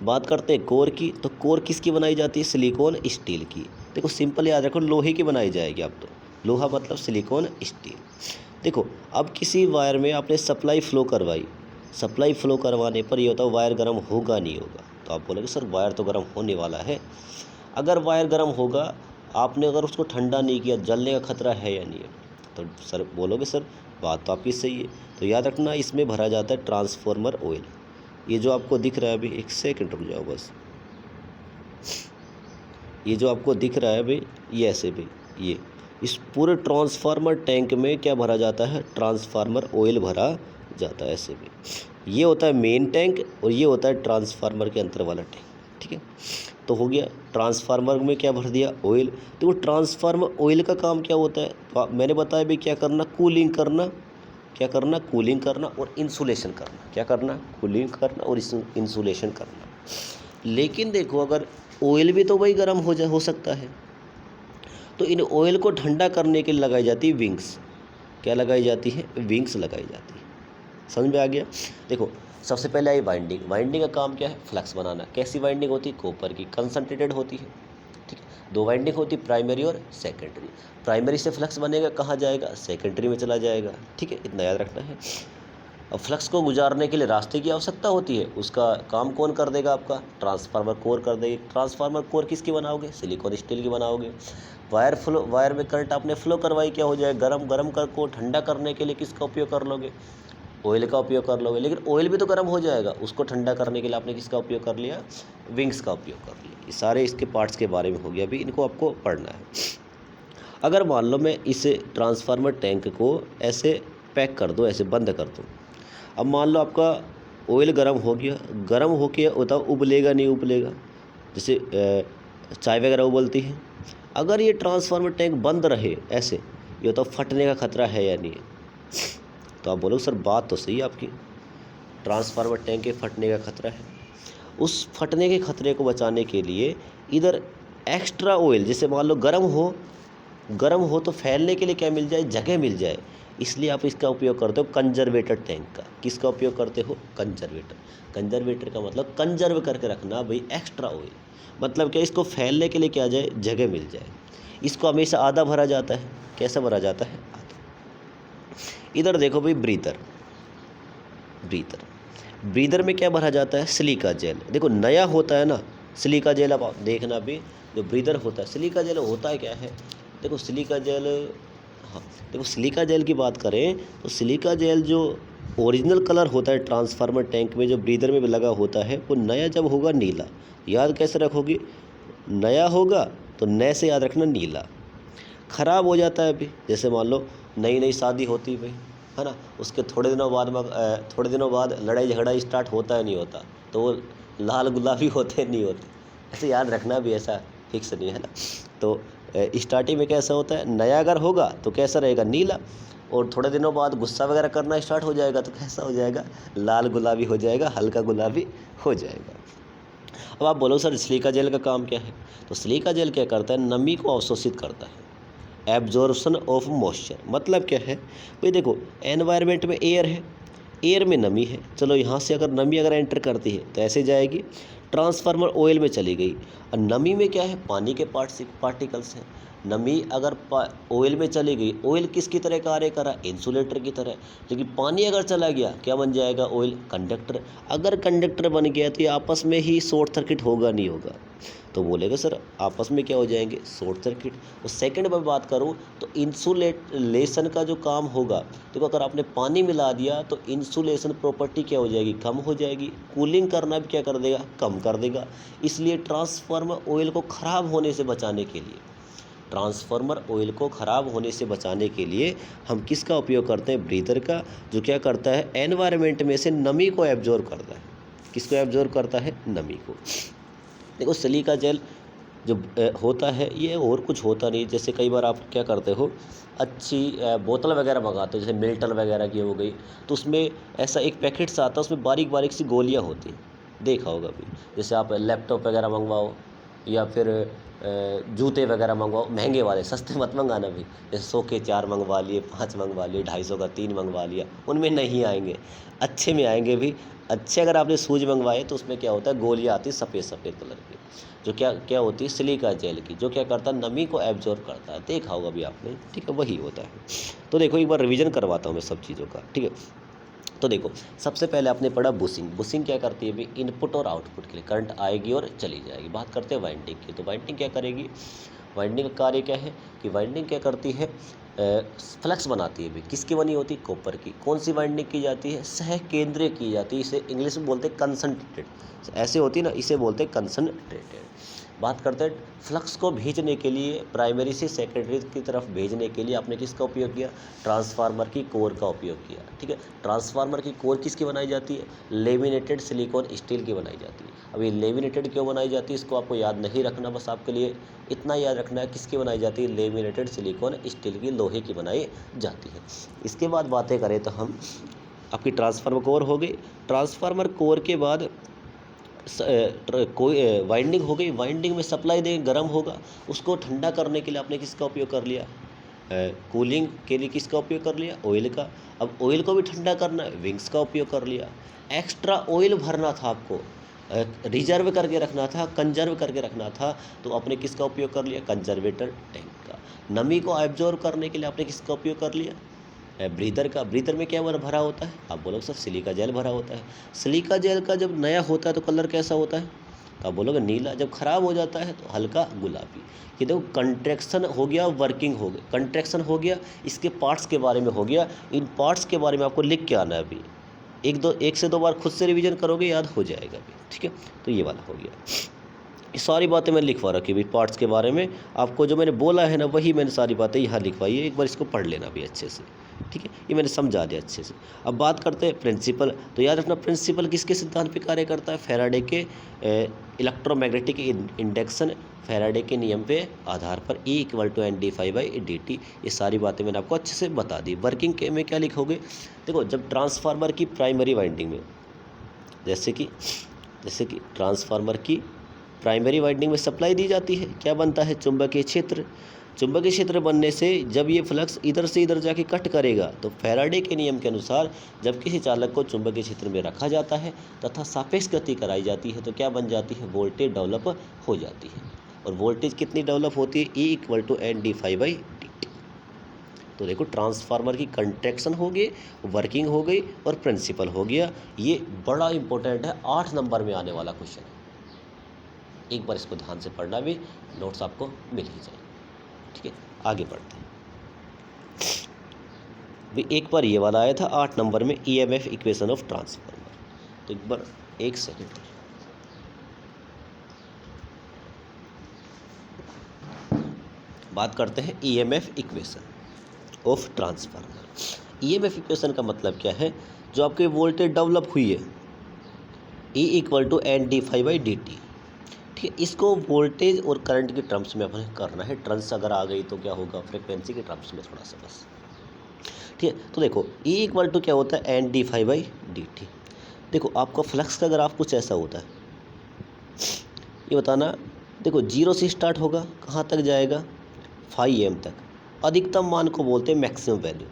बात करते हैं कोर की, तो कोर किसकी बनाई जाती है, सिलिकॉन स्टील की। देखो सिंपल याद रखो, लोहे की बनाई जाएगी। अब तो लोहा मतलब सिलिकॉन स्टील। देखो अब किसी वायर में आपने सप्लाई फ्लो करवाई, सप्लाई फ्लो करवाने पर ये होता है वायर गर्म होगा नहीं होगा, तो आप बोलोगे सर वायर तो गर्म होने वाला है। अगर वायर गर्म होगा, आपने अगर उसको ठंडा नहीं किया, जलने का खतरा है या नहीं है, तो सर बोलोगे सर बात तो आपकी सही है। तो याद रखना इसमें भरा जाता है ट्रांसफार्मर ऑयल। ये जो आपको दिख रहा है अभी, एक सेकंड रुक जाओ बस, ये जो आपको दिख रहा है भाई, ये ऐसे भी, ये इस पूरे ट्रांसफार्मर टैंक में क्या भरा जाता है, ट्रांसफार्मर ऑयल भरा जाता है ऐसे भी। ये होता है मेन टैंक और ये होता है ट्रांसफार्मर के अंदर वाला टैंक। ठीक है, तो हो गया ट्रांसफार्मर में क्या भर दिया, ऑयल। तो वो ट्रांसफार्मर ऑयल का काम क्या होता है, तो मैंने बताया भाई क्या करना, कूलिंग करना। क्या करना, कूलिंग करना और इंसुलेशन करना। क्या करना, कूलिंग करना और इंसुलेशन करना। लेकिन देखो अगर ऑयल भी तो वही गर्म हो सकता है, तो इन ऑयल को ठंडा करने के लिए लगाई जाती है विंग्स। क्या लगाई जाती है, विंग्स लगाई जाती है। समझ में आ गया। देखो सबसे पहले आई वाइंडिंग। वाइंडिंग का काम क्या है, फ्लक्स बनाना। कैसी वाइंडिंग होती है, कॉपर की, कंसंट्रेटेड होती है। ठीक है, दो वाइंडिंग होती है, प्राइमरी और सेकेंडरी। प्राइमरी से फ्लक्स बनेगा, कहाँ जाएगा, सेकेंडरी में चला जाएगा। ठीक है, इतना याद रखना है। अब फ्लक्स को गुजारने के लिए रास्ते की आवश्यकता होती है, उसका काम कौन कर देगा, आपका ट्रांसफार्मर कोर कर देगी। ट्रांसफार्मर कोर किसकी बनाओगे, सिलिकॉन स्टील की बनाओगे। वायर में करंट आपने फ्लो करवाई, क्या हो जाए, गरम कर को ठंडा करने के लिए किसका उपयोग कर लोगे, ऑयल का उपयोग कर लोगे। लेकिन ऑयल भी तो गर्म हो जाएगा, उसको ठंडा करने के लिए आपने किसका उपयोग कर लिया, विंग्स का उपयोग कर लिया। ये सारे इसके पार्ट्स के बारे में हो गया, अभी इनको आपको पढ़ना है। अगर मान लो मैं इस ट्रांसफार्मर टैंक को ऐसे पैक कर दूँ, ऐसे बंद कर दूँ। अब मान लो आपका ऑयल गर्म हो गया, गर्म होके होता उबलेगा नहीं उबलेगा, जैसे चाय वगैरह उबलती है। अगर ये ट्रांसफार्मर टैंक बंद रहे ऐसे, ये तो फटने का खतरा है या नहीं है, तो आप बोलोगे सर बात तो सही है आपकी, ट्रांसफार्मर टैंक के फटने का खतरा है। उस फटने के खतरे को बचाने के लिए इधर एक्स्ट्रा ऑयल, जैसे मान लो गर्म हो तो फैलने के लिए क्या मिल जाए, जगह मिल जाए, इसलिए आप इसका उपयोग करते हो कंजर्वेटर टैंक का। किसका उपयोग करते हो, कंजर्वेटर। कंजर्वेटर का मतलब कंजर्व करके रखना भाई, एक्स्ट्रा ऑयल मतलब क्या, इसको फैलने के लिए क्या जाए, जगह मिल जाए। इसको हमेशा आधा भरा जाता है। कैसा भरा जाता है, आधा। इधर देखो भाई ब्रीदर में क्या भरा जाता है, सिलिका जेल। देखो नया होता है ना सिलिका जेल, अब देखना भी जो ब्रीदर होता है, सिलिका जेल होता है क्या है, देखो सिलिका जेल, हाँ देखो सिलिका जेल की बात करें तो सिलिका जेल जो ओरिजिनल कलर होता है ट्रांसफार्मर टैंक में जो ब्रीदर में लगा होता है, वो नया जब होगा नीला। याद कैसे रखोगी, नया होगा तो नए से याद रखना नीला। ख़राब हो जाता है अभी, जैसे मान लो नई शादी होती भाई, है ना, उसके थोड़े दिनों बाद लड़ाई झगड़ा स्टार्ट होता है नहीं होता, तो वो लाल गुलाबी होते नहीं होते, ऐसे याद रखना भी, ऐसा फिक्स नहीं है ना। तो स्टार्टिंग में कैसा होता है, नया अगर होगा तो कैसा रहेगा, नीला, और थोड़े दिनों बाद गुस्सा वगैरह करना स्टार्ट हो जाएगा तो कैसा हो जाएगा, लाल गुलाबी हो जाएगा, हल्का गुलाबी हो जाएगा। अब आप बोलो सर सिलिका जेल का काम क्या है, तो सिलिका जेल क्या करता है, नमी को अवशोषित करता है, एब्जॉर्प्शन ऑफ मॉइस्चर। मतलब क्या है भाई, देखो एनवायरनमेंट में एयर है, एयर में नमी है, चलो यहाँ से अगर नमी अगर एंटर करती है तो ऐसे जाएगी, ट्रांसफार्मर ऑयल में चली गई, और नमी में क्या है, पानी के पार्टिकल्स हैं। नमी अगर ऑयल में चली गई, ऑयल किसकी तरह कार्य करा, इंसुलेटर की तरह। लेकिन पानी अगर चला गया क्या बन जाएगा, ऑयल कंडक्टर। अगर कंडक्टर बन गया तो ये आपस में ही शॉर्ट सर्किट होगा नहीं होगा, तो बोलेगा सर आपस में क्या हो जाएंगे, शॉर्ट सर्किट। और सेकंड में बात करूं तो इंसुलेशन का जो काम होगा, देखो अगर आपने पानी मिला दिया तो इंसुलेशन प्रॉपर्टी क्या हो जाएगी, कम हो जाएगी। कूलिंग करना भी क्या कर देगा, कम कर देगा। इसलिए ट्रांसफार्मर ऑयल को ख़राब होने से बचाने के लिए, हम किसका उपयोग करते हैं, ब्रीदर का, जो क्या करता है, एनवायरनमेंट में से नमी को एब्जॉर्ब करता है। किसको एब्जॉर्ब करता है, नमी को। देखो सिलिका जेल जो होता है ये और कुछ होता नहीं। जैसे कई बार आप क्या करते हो, अच्छी बोतल वगैरह मंगाते हो, जैसे मिल्टन वगैरह की हो गई, तो उसमें ऐसा एक पैकेट सा आता है, उसमें बारीक बारीक सी गोलियां होती हैं, देखा होगा भी। जैसे आप लैपटॉप वगैरह मंगवाओ या फिर जूते वगैरह मंगवाओ, महंगे वाले, सस्ते मत मंगाना भी। जैसे 100 के 4 मंगवा लिए, 5 मंगवा लिए, 250 का 3 मंगवा लिया, उनमें नहीं आएंगे, अच्छे में आएंगे भी। अच्छे अगर आपने शूज मंगवाए तो उसमें क्या होता है, गोलियां आती सफ़ेद कलर की, जो क्या होती है, सिलिका जेल की, जो क्या करता है, नमी को एब्जॉर्ब करता है। देखा होगा भी आपने, ठीक है, वही होता है। तो देखो एक बार रिवीजन करवाता हूँ मैं सब चीज़ों का, ठीक है। तो देखो सबसे पहले आपने पढ़ा बुशिंग क्या करती है भी, इनपुट और आउटपुट के लिए करंट आएगी और चली जाएगी। बात करते हैं वाइंडिंग की, तो वाइंडिंग क्या करेगी, वाइंडिंग का कार्य क्या है कि वाइंडिंग क्या करती है, फ्लक्स बनाती है भी। किसकी बनी होती है, कॉपर की। कौन सी वाइंडिंग की जाती है, सह केंद्रीय की जाती है, इसे इंग्लिश में बोलते हैं कंसंट्रेटेड, ऐसे होती है ना, इसे बोलते हैं कंसंट्रेटेड। बात करते हैं फ्लक्स को भेजने के लिए, प्राइमरी से सेकेंडरी की तरफ भेजने के लिए आपने किसका उपयोग किया, ट्रांसफार्मर की कोर का उपयोग किया, ठीक है। ट्रांसफार्मर की कोर किसकी बनाई जाती है, लेमिनेटेड सिलिकॉन स्टील की बनाई जाती है। अब ये लेमिनेटेड क्यों बनाई जाती है, इसको आपको याद नहीं रखना, बस आपके लिए इतना याद रखना है किसकी बनाई जाती है, लेमिनेटेड सिलिकॉन स्टील की, लोहे की बनाई जाती है। इसके बाद बातें करें तो हम, आपकी ट्रांसफार्मर कोर हो गई, ट्रांसफार्मर कोर के बाद कोई वाइंडिंग हो गई, वाइंडिंग में सप्लाई देंगे, गर्म होगा, उसको ठंडा करने के लिए आपने किसका उपयोग कर लिया, कूलिंग के लिए किसका उपयोग कर लिया, ऑयल का। अब ऑयल को भी ठंडा करना है, विंग्स का उपयोग कर लिया। एक्स्ट्रा ऑयल भरना था आपको, रिजर्व करके रखना था, कंजर्व करके रखना था, तो आपने किसका उपयोग कर लिया, कंजर्वेटर टैंक का। नमी को एब्जॉर्ब करने के लिए आपने किसका उपयोग कर लिया, ब्रीदर का। ब्रीदर में क्या भरा होता है, आप बोलोगे सर सिलिका जेल भरा होता है। सिलिका जेल का जब नया होता है तो कलर कैसा होता है, तो आप बोलोगे नीला। जब ख़राब हो जाता है तो हल्का गुलाबी। ये देखो कंट्रैक्शन हो गया, वर्किंग हो गई, कंट्रैक्शन हो गया, इसके पार्ट्स के बारे में हो गया। इन पार्ट्स के बारे में आपको लिख के आना है अभी, एक से दो बार खुद से रिवीजन करोगे, याद हो जाएगा अभी, ठीक है। तो ये वाला हो गया, ये सारी बातें मैंने लिखवा रखी भाई पार्ट्स के बारे में। आपको जो मैंने बोला है ना, वही मैंने सारी बातें यहाँ लिखवाई है, एक बार इसको पढ़ लेना भी अच्छे से। ठीक है, ये मैंने समझा दिया अच्छे से। अब बात करते हैं प्रिंसिपल। तो याद रखना प्रिंसिपल किसके सिद्धांत पे कार्य करता है? फैराडे के इलेक्ट्रोमैग्नेटिक इंडक्शन, फैराडे के नियम पे आधार पर E = NdΦ/dt। ये सारी बातें मैंने आपको अच्छे से बता दी। वर्किंग के में क्या लिखोगे? देखो, जब ट्रांसफार्मर की प्राइमरी वाइंडिंग में जैसे कि ट्रांसफार्मर की प्राइमरी वाइंडिंग में सप्लाई दी जाती है, क्या बनता है? चुंबकीय क्षेत्र। चुंबकीय क्षेत्र बनने से जब ये फ्लक्स इधर से इधर जाके कट करेगा तो फैराडे के नियम के अनुसार जब किसी चालक को चुंबकीय क्षेत्र में रखा जाता है तथा सापेक्ष गति कराई जाती है तो क्या बन जाती है? वोल्टेज डेवलप हो जाती है। और वोल्टेज कितनी डेवलप होती है? E = NdΦ/dt। तो देखो, ट्रांसफार्मर की कंट्रैक्शन हो गई, वर्किंग हो गई और प्रिंसिपल हो गया। ये बड़ा इंपॉर्टेंट है, 8 नंबर में आने वाला क्वेश्चन है। एक बार इसको ध्यान से पढ़ना, भी नोट्स आपको मिल ही जाए। ठीक है, आगे बढ़ते हैं। भी एक बार ये वाला आया था 8 नंबर में, EMF इक्वेशन ऑफ ट्रांसफार्मर। तो एक बार 1 सेकेंड बात करते हैं EMF equation of transformer. EMF equation का मतलब क्या है? जो आपके वोल्टेज डेवलप हुई है E = NdΦ/dt। ठीक है, इसको वोल्टेज और करंट के टर्म्स में अपने करना है। टर्म्स अगर आ गई तो क्या होगा? फ्रिक्वेंसी के टर्म्स में थोड़ा सा बस। ठीक है, तो देखो E = क्या होता है? NdΦ/dt। देखो, आपका फ्लक्स का ग्राफ कुछ ऐसा होता है, ये बताना। देखो, 0 से स्टार्ट होगा, कहाँ तक जाएगा? φm तक। अधिकतम मान को बोलते हैं मैक्सिमम वैल्यू।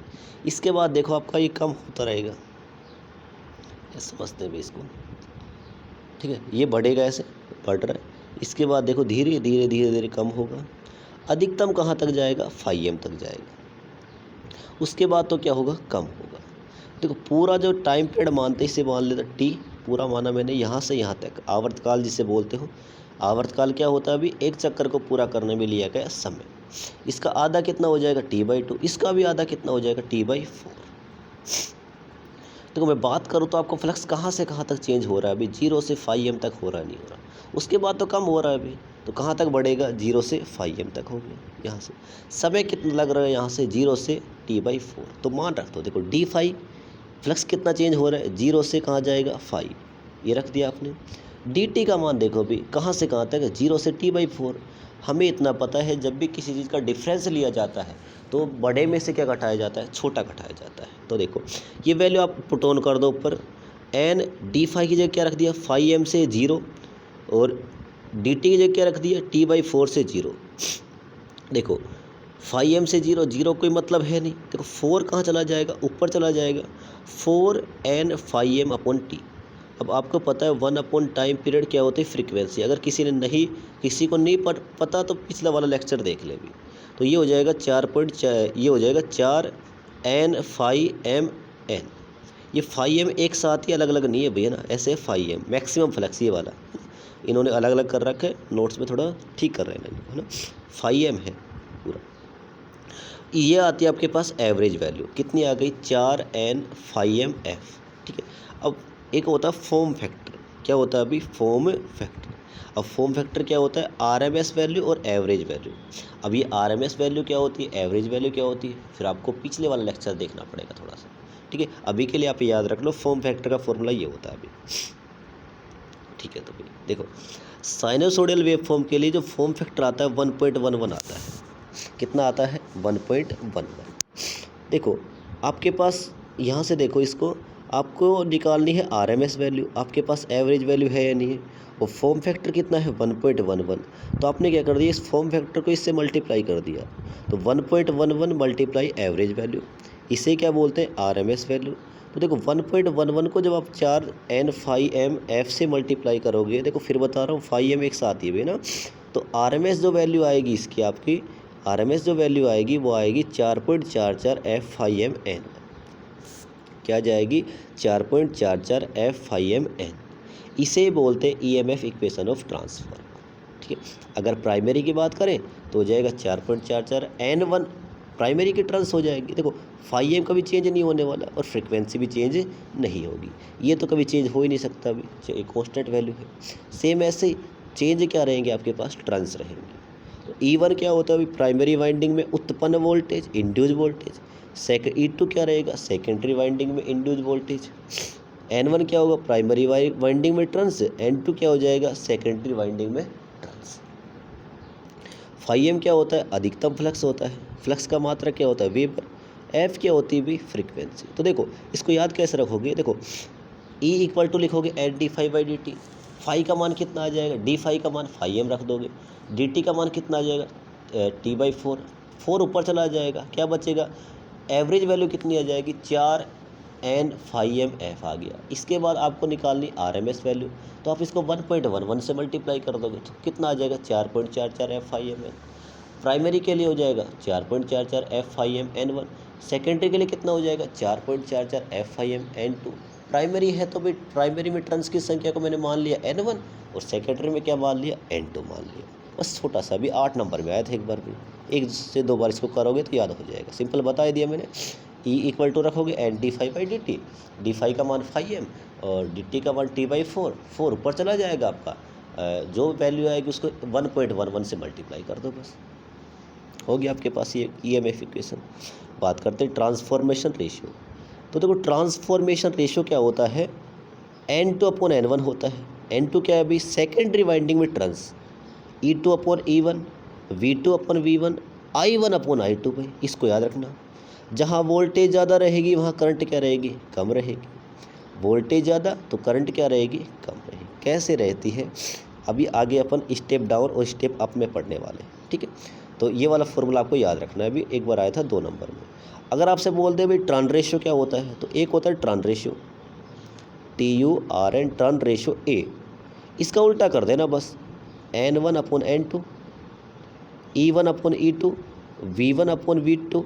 इसके बाद देखो आपका ये कम होता रहेगा, समझते हैं इसको। ठीक है, ये बढ़ेगा, ऐसे बढ़ रहा है। इसके बाद देखो धीरे धीरे धीरे धीरे कम होगा, अधिकतम कहाँ तक जाएगा? φm तक जाएगा। उसके बाद तो क्या होगा? कम होगा। देखो, पूरा जो टाइम पीरियड मानते इसे मान लेते t, पूरा माना मैंने यहाँ से यहाँ तक, आवर्तकाल जिसे बोलते हो। आवर्तकाल क्या होता है? अभी एक चक्कर को पूरा करने में लिया गया समय। इसका आधा कितना हो जाएगा? t/2। इसका भी आधा कितना हो जाएगा? t/4। देखो, मैं बात करूँ तो आपको फ्लक्स कहाँ से कहाँ तक चेंज हो रहा है? अभी 0 से φm तक हो रहा है, नहीं हो रहा। उसके बाद तो कम हो रहा है अभी, तो कहाँ तक बढ़ेगा? 0 से φm तक हो गया। यहाँ से समय कितना लग रहा है? यहाँ से 0 से t/4। तो मान रख दो, देखो d∅, फ्लक्स कितना चेंज हो रहा है? 0 से कहाँ जाएगा? φ, ये रख दिया आपने। dt का मान देखो अभी कहाँ से कहाँ तक है? 0 से t/4। हमें इतना पता है, जब भी किसी चीज़ का डिफरेंस लिया जाता है तो बड़े में से क्या घटाया जाता है? छोटा घटाया जाता है। तो देखो, ये वैल्यू आप पुट ऑन कर दो ऊपर। n d∅ की जगह क्या रख दिया? φm से 0, और dt की जगह क्या रख दिया? t/4 से 0। देखो, φm से 0, 0 कोई मतलब है नहीं। देखो 4 कहाँ चला जाएगा? ऊपर चला जाएगा। 4n φm/t। अब आपको पता है 1 टाइम पीरियड क्या होती है? फ्रीक्वेंसी। अगर किसी को नहीं पता तो पिछला वाला लेक्चर देख ले भी। तो ये हो जाएगा 4.4, ये हो जाएगा 4n φmn। ये φm एक साथ ही, अलग अलग नहीं है भैया ना, ऐसे φm मैक्सिमम फ्लक्स, ये वाला इन्होंने अलग अलग कर रखा है, नोट्स में थोड़ा ठीक कर रहे हैं है ना। φm है पूरा। ये आती है आपके पास एवरेज वैल्यू, कितनी आ गई? 4n φmf। ठीक है, अब एक होता है फॉर्म फैक्टर। क्या होता है अभी? Form factor. अब फॉर्म फैक्टर क्या होता है? आरएमएस वैल्यू और एवरेज वैल्यू। अब ये आरएमएस वैल्यू क्या होती है? एवरेज वैल्यू क्या होती है? फिर आपको पिछले वाला लेक्चर देखना पड़ेगा थोड़ा सा। ठीक है, अभी के लिए आप याद रख लो, फॉर्म फैक्टर का फॉर्मूला ये होता है अभी। ठीक है, तो भाई देखो, साइनोसोडियल वेव फॉर्म के लिए जो फॉर्म फैक्टर आता है 1.11 आता है। कितना आता है? 1.11। देखो आपके पास, यहाँ से देखो, इसको आपको निकालनी है आरएमएस वैल्यू। आपके पास एवरेज वैल्यू है या नहीं है? और फॉर्म फैक्टर कितना है? 1.11। तो आपने क्या कर दिया? इस फॉर्म फैक्टर को इससे मल्टीप्लाई कर दिया। तो 1.11 मल्टीप्लाई एवरेज वैल्यू, इसे क्या बोलते हैं? RMS value. तो देखो 1.11 को जब आप 4n φmf से मल्टीप्लाई करोगे, देखो फिर बता रहा हूँ, φm एक साथ ही है ना। तो आरएमएस जो वैल्यू आएगी इसकी, आपकी आरएमएस जो वैल्यू आएगी वो आएगी 4.44 f/mn। क्या जाएगी? 4.44 f/mn। इसे बोलते हैं ईएमएफ इक्वेशन ऑफ ट्रांसफर। ठीक है, अगर प्राइमरी की बात करें तो हो जाएगा 4.44 n1, प्राइमरी की टर्म्स हो जाएगी। देखो φm कभी चेंज नहीं होने वाला और फ्रीक्वेंसी भी चेंज नहीं होगी, ये तो कभी चेंज हो ही नहीं सकता, अभी एक कॉन्स्टेंट वैल्यू है। सेम ऐसे चेंज क्या रहेंगे? आपके पास टर्म्स रहेंगे। तो E1 क्या होता है अभी प्राइमरी वाइंडिंग में उत्पन्न वोल्टेज, इंड्यूस वोल्टेज। E2 क्या रहेगा सेकेंडरी वाइंडिंग में इंड्यूस वोल्टेज। N1 क्या होगा प्राइमरी वाइंडिंग में टर्न्स, N2 क्या हो जाएगा सेकेंडरी वाइंडिंग में टर्न्स। φm क्या होता है अधिकतम फ्लक्स होता है, फ्लक्स का मात्रा क्या होता है वेबर, F क्या होती है भी फ्रीक्वेंसी। तो देखो इसको याद कैसे रखोगे, देखो E इक्वल टू लिखोगे एट d phi by d t, phi का मान कितना आ जाएगा डी फाई का मान φm रख दोगे, डी टी का मान कितना आ जाएगा टी बाई फोर ऊपर चला जाएगा, क्या बचेगा एवरेज वैल्यू कितनी आ जाएगी 4 एन φm एफ आ गया। इसके बाद आपको निकालनी RMS वैल्यू, तो आप इसको 1.11 से मल्टीप्लाई कर दोगे तो कितना आ जाएगा 4.44 एफ φm एन। प्राइमरी के लिए हो जाएगा 4.44 एफ φm N1, सेकेंडरी के लिए कितना हो जाएगा 4.44 एफ φm N2। प्राइमरी है तो भाई प्राइमरी में टर्न्स की संख्या को मैंने मान लिया N1 और सेकेंडरी में क्या मान लिया N2 मान लिया। बस छोटा सा भी 8 नंबर में आया था एक बार भी, एक से दो बार इसको करोगे तो याद हो जाएगा, सिंपल बता दिया मैंने। E इक्वल टू रखोगे n d phi by d t, d phi का मान φm और डी टी का मान टी बाई फोर ऊपर चला जाएगा आपका, जो वैल्यू आएगी उसको 1.11 से मल्टीप्लाई कर दो, बस हो गया आपके पास ये EMF इक्वेशन। बात करते हैं ट्रांसफॉर्मेशन रेशियो। तो देखो ट्रांसफॉर्मेशन रेशियो क्या होता है N2/N1 होता है। N2 क्या है अभी सेकेंडरी वाइंडिंग में टर्न्स, E2/E1, V2/V1, I1/I2 भाई इसको याद रखना। जहाँ वोल्टेज ज़्यादा रहेगी वहाँ करंट क्या रहेगी कम रहेगी, वोल्टेज ज़्यादा तो करंट क्या रहेगी कम रहेगी। कैसे रहती है अभी आगे अपन स्टेप डाउन और स्टेप अप में पढ़ने वाले, ठीक है। तो ये वाला फॉर्मूला आपको याद रखना है, अभी एक बार आया था 2 नंबर में। अगर आपसे बोल दे भाई टर्न रेशियो क्या होता है, तो एक होता है turn ratio TURN, turn ratio A, इसका उल्टा कर देना बस N1/N2, E1/E2, V1/V2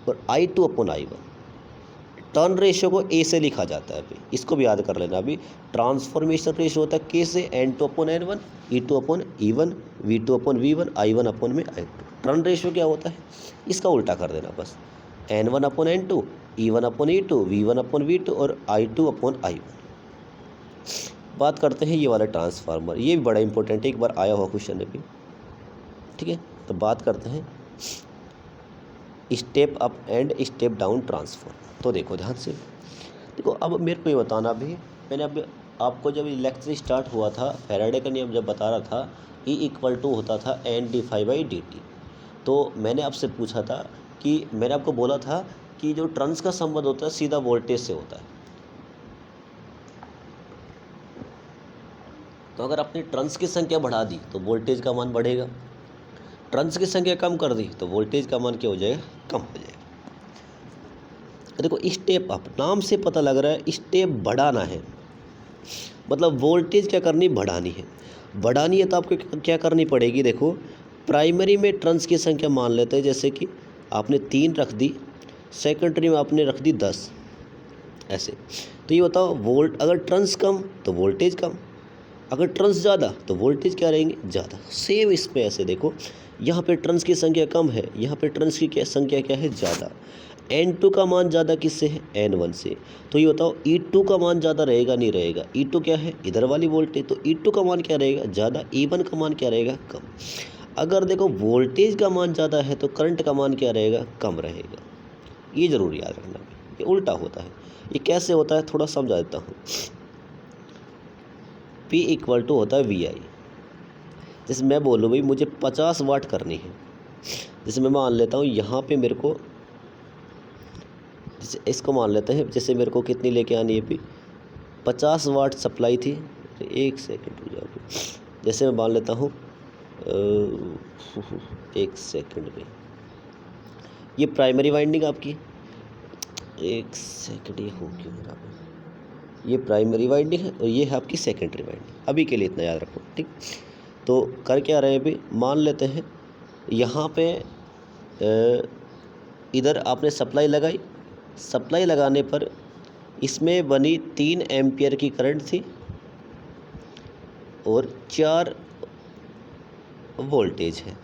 और I2/I1। टर्न रेशियो को A से लिखा जाता है, अभी इसको भी याद कर लेना। अभी ट्रांसफॉर्मेशन रेशियो होता है K से N2/N1, E2/E1, V2/V1, I1/I2। Turn ratio क्या होता है इसका उल्टा कर देना बस N1/N2, E1/E2, V1/V2 और I2/I1। बात करते हैं ये वाला ट्रांसफार्मर, ये भी बड़ा इंपॉर्टेंट है, एक बार आया हुआ क्वेश्चन है भी, ठीक है। तो बात करते हैं step up and step down transformer. तो देखो ध्यान से, देखो अब मेरे को ये बताना भी, मैंने अब आपको जब लेक्चर स्टार्ट हुआ था फैराडे का नियम जब बता रहा था E इक्वल टू होता था NdΦ/dt, तो मैंने आपसे पूछा था कि मैंने आपको बोला था कि जो टर्न्स का संबंध होता है सीधा वोल्टेज से होता है। तो अगर आपने टर्न्स की संख्या बढ़ा दी तो वोल्टेज का मान बढ़ेगा, टर्न्स की संख्या कम कर दी तो वोल्टेज का मान क्या हो जाएगा कम हो जाएगा। देखो स्टेप अप, नाम से पता लग रहा है स्टेप बढ़ाना है, मतलब वोल्टेज क्या करनी बढ़ानी है। बढ़ानी है तो आपको क्या करनी पड़ेगी, देखो प्राइमरी में टर्न्स की संख्या मान लेते हैं, जैसे कि आपने 3 रख दी, सेकेंडरी में आपने रख दी 10, ऐसे। तो ये बताओ अगर टर्न्स कम तो वोल्टेज कम, अगर टर्न्स ज़्यादा तो वोल्टेज क्या रहेंगे ज़्यादा। सेम इस पे ऐसे देखो, यहाँ पे टर्न्स की संख्या कम है, यहाँ पे टर्न्स की संख्या क्या है ज़्यादा। N2 का मान ज़्यादा किससे है N1 से, तो ये बताओ E2 का मान ज़्यादा रहेगा नहीं रहेगा, E2 क्या है इधर वाली वोल्टेज, तो E2 का मान क्या रहेगा ज़्यादा, E1 का मान क्या रहेगा कम। अगर देखो वोल्टेज का मान ज़्यादा है तो करंट का मान क्या रहेगा कम रहेगा, ये ज़रूर याद रखना। ये उल्टा होता है, ये कैसे होता है थोड़ा समझा देता हूँ। P इक्वल टू होता है VI, जैसे मैं बोलूँ भाई मुझे 50 वाट करनी है, जैसे मैं मान लेता हूँ यहाँ पे मेरे को, जैसे इसको मान लेते हैं, जैसे मेरे को कितनी लेके आनी है, 50 वाट सप्लाई थी, एक सेकंड हो जाओगे, जैसे मैं मान लेता हूँ 1 सेकंड में, ये प्राइमरी वाइंडिंग आपकी, 1 सेकंड, ये हो क्यों मेरा, ये प्राइमरी वाइंडिंग है और ये है आपकी सेकेंडरी वाइंडिंग। अभी के लिए इतना याद रखो, ठीक। तो कर क्या रहे हैं अभी, मान लेते हैं यहाँ पे इधर आपने सप्लाई लगाई, सप्लाई लगाने पर इसमें बनी 3 एम्पियर की करंट थी और 4 वोल्टेज है,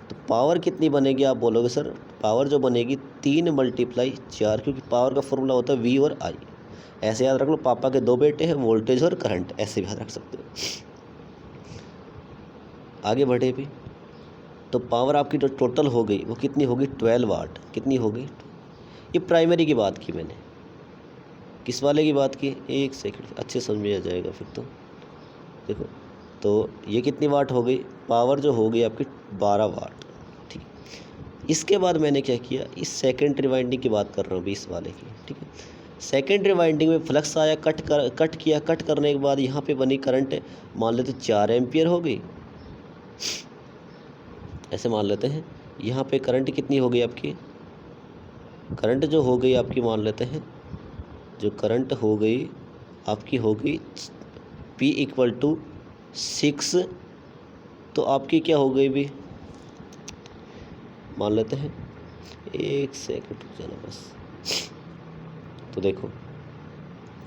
तो पावर कितनी बनेगी आप बोलोगे सर, पावर जो बनेगी 3 × 4, क्योंकि पावर का फॉर्मूला होता है V और I। ऐसे याद रख लो, पापा के 2 बेटे हैं, वोल्टेज और करंट, ऐसे भी याद रख सकते हो। आगे बढ़े भी, तो पावर आपकी जो टोटल हो गई वो कितनी होगी 12 वाट। कितनी होगी? ये प्राइमरी की बात की मैंने। किस वाले की बात की? एक सेकंड, अच्छे समझ में आ जाएगा फिर तो। देखो तो ये कितनी वाट हो गई? पावर जो हो गई आपकी 12 वाट। ठीक है, इसके बाद मैंने क्या किया, इस सेकेंडरी वाइंडिंग की बात कर रहा हूँ 20 वाले की। ठीक है, सेकेंडरी वाइंडिंग में फ्लक्स आया, कट किया, कट करने के बाद यहाँ पे बनी करंट मान लेते 4 एम्पियर हो गई, ऐसे मान लेते हैं। यहाँ पे करंट कितनी हो गई आपकी? करंट जो हो गई आपकी मान लेते हैं, जो करंट हो गई आपकी हो गई P = 6। तो आपकी क्या हो गई भी, मान लेते हैं, एक सेकंड रुक जाना बस। तो देखो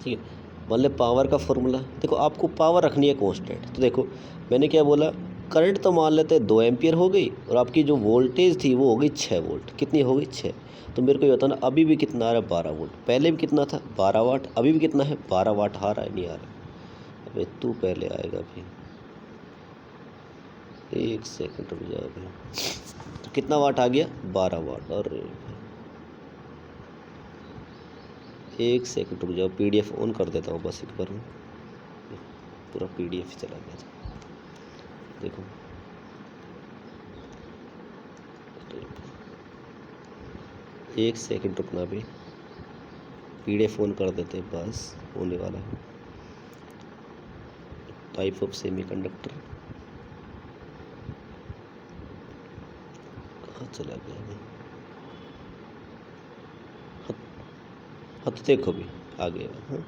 ठीक है, मान ले पावर का फॉर्मूला, देखो आपको पावर रखनी है कांस्टेंट। तो देखो मैंने क्या बोला, करंट तो मान लेते हैं 2 एम्पियर हो गई, और आपकी जो वोल्टेज थी वो हो गई 6 वोल्ट। कितनी हो गई? 6। तो मेरे को ये बताना अभी भी कितना आ रहा है? 12 वोल्ट। पहले भी कितना था? 12 वाट। अभी भी कितना है? 12 वाट। आ रहा है नहीं आ रहा? अबे तू पहले आएगा भाई, एक सेकंड रुक जाओ भाई। तो कितना वाट आ गया? 12 वाट। और एक सेकंड रुक जाओ, PDF ऑन कर देता हूँ बस एक बार में। पूरा PDF चला गया था। देखो एक सेकंड रुकना भी, PDF ऑन कर देते हैं, बस होने वाला है। टाइप ऑफ सेमीकंडक्टर कहाँ चला गया है? हाँ तो देखो भी आ गया। हाँ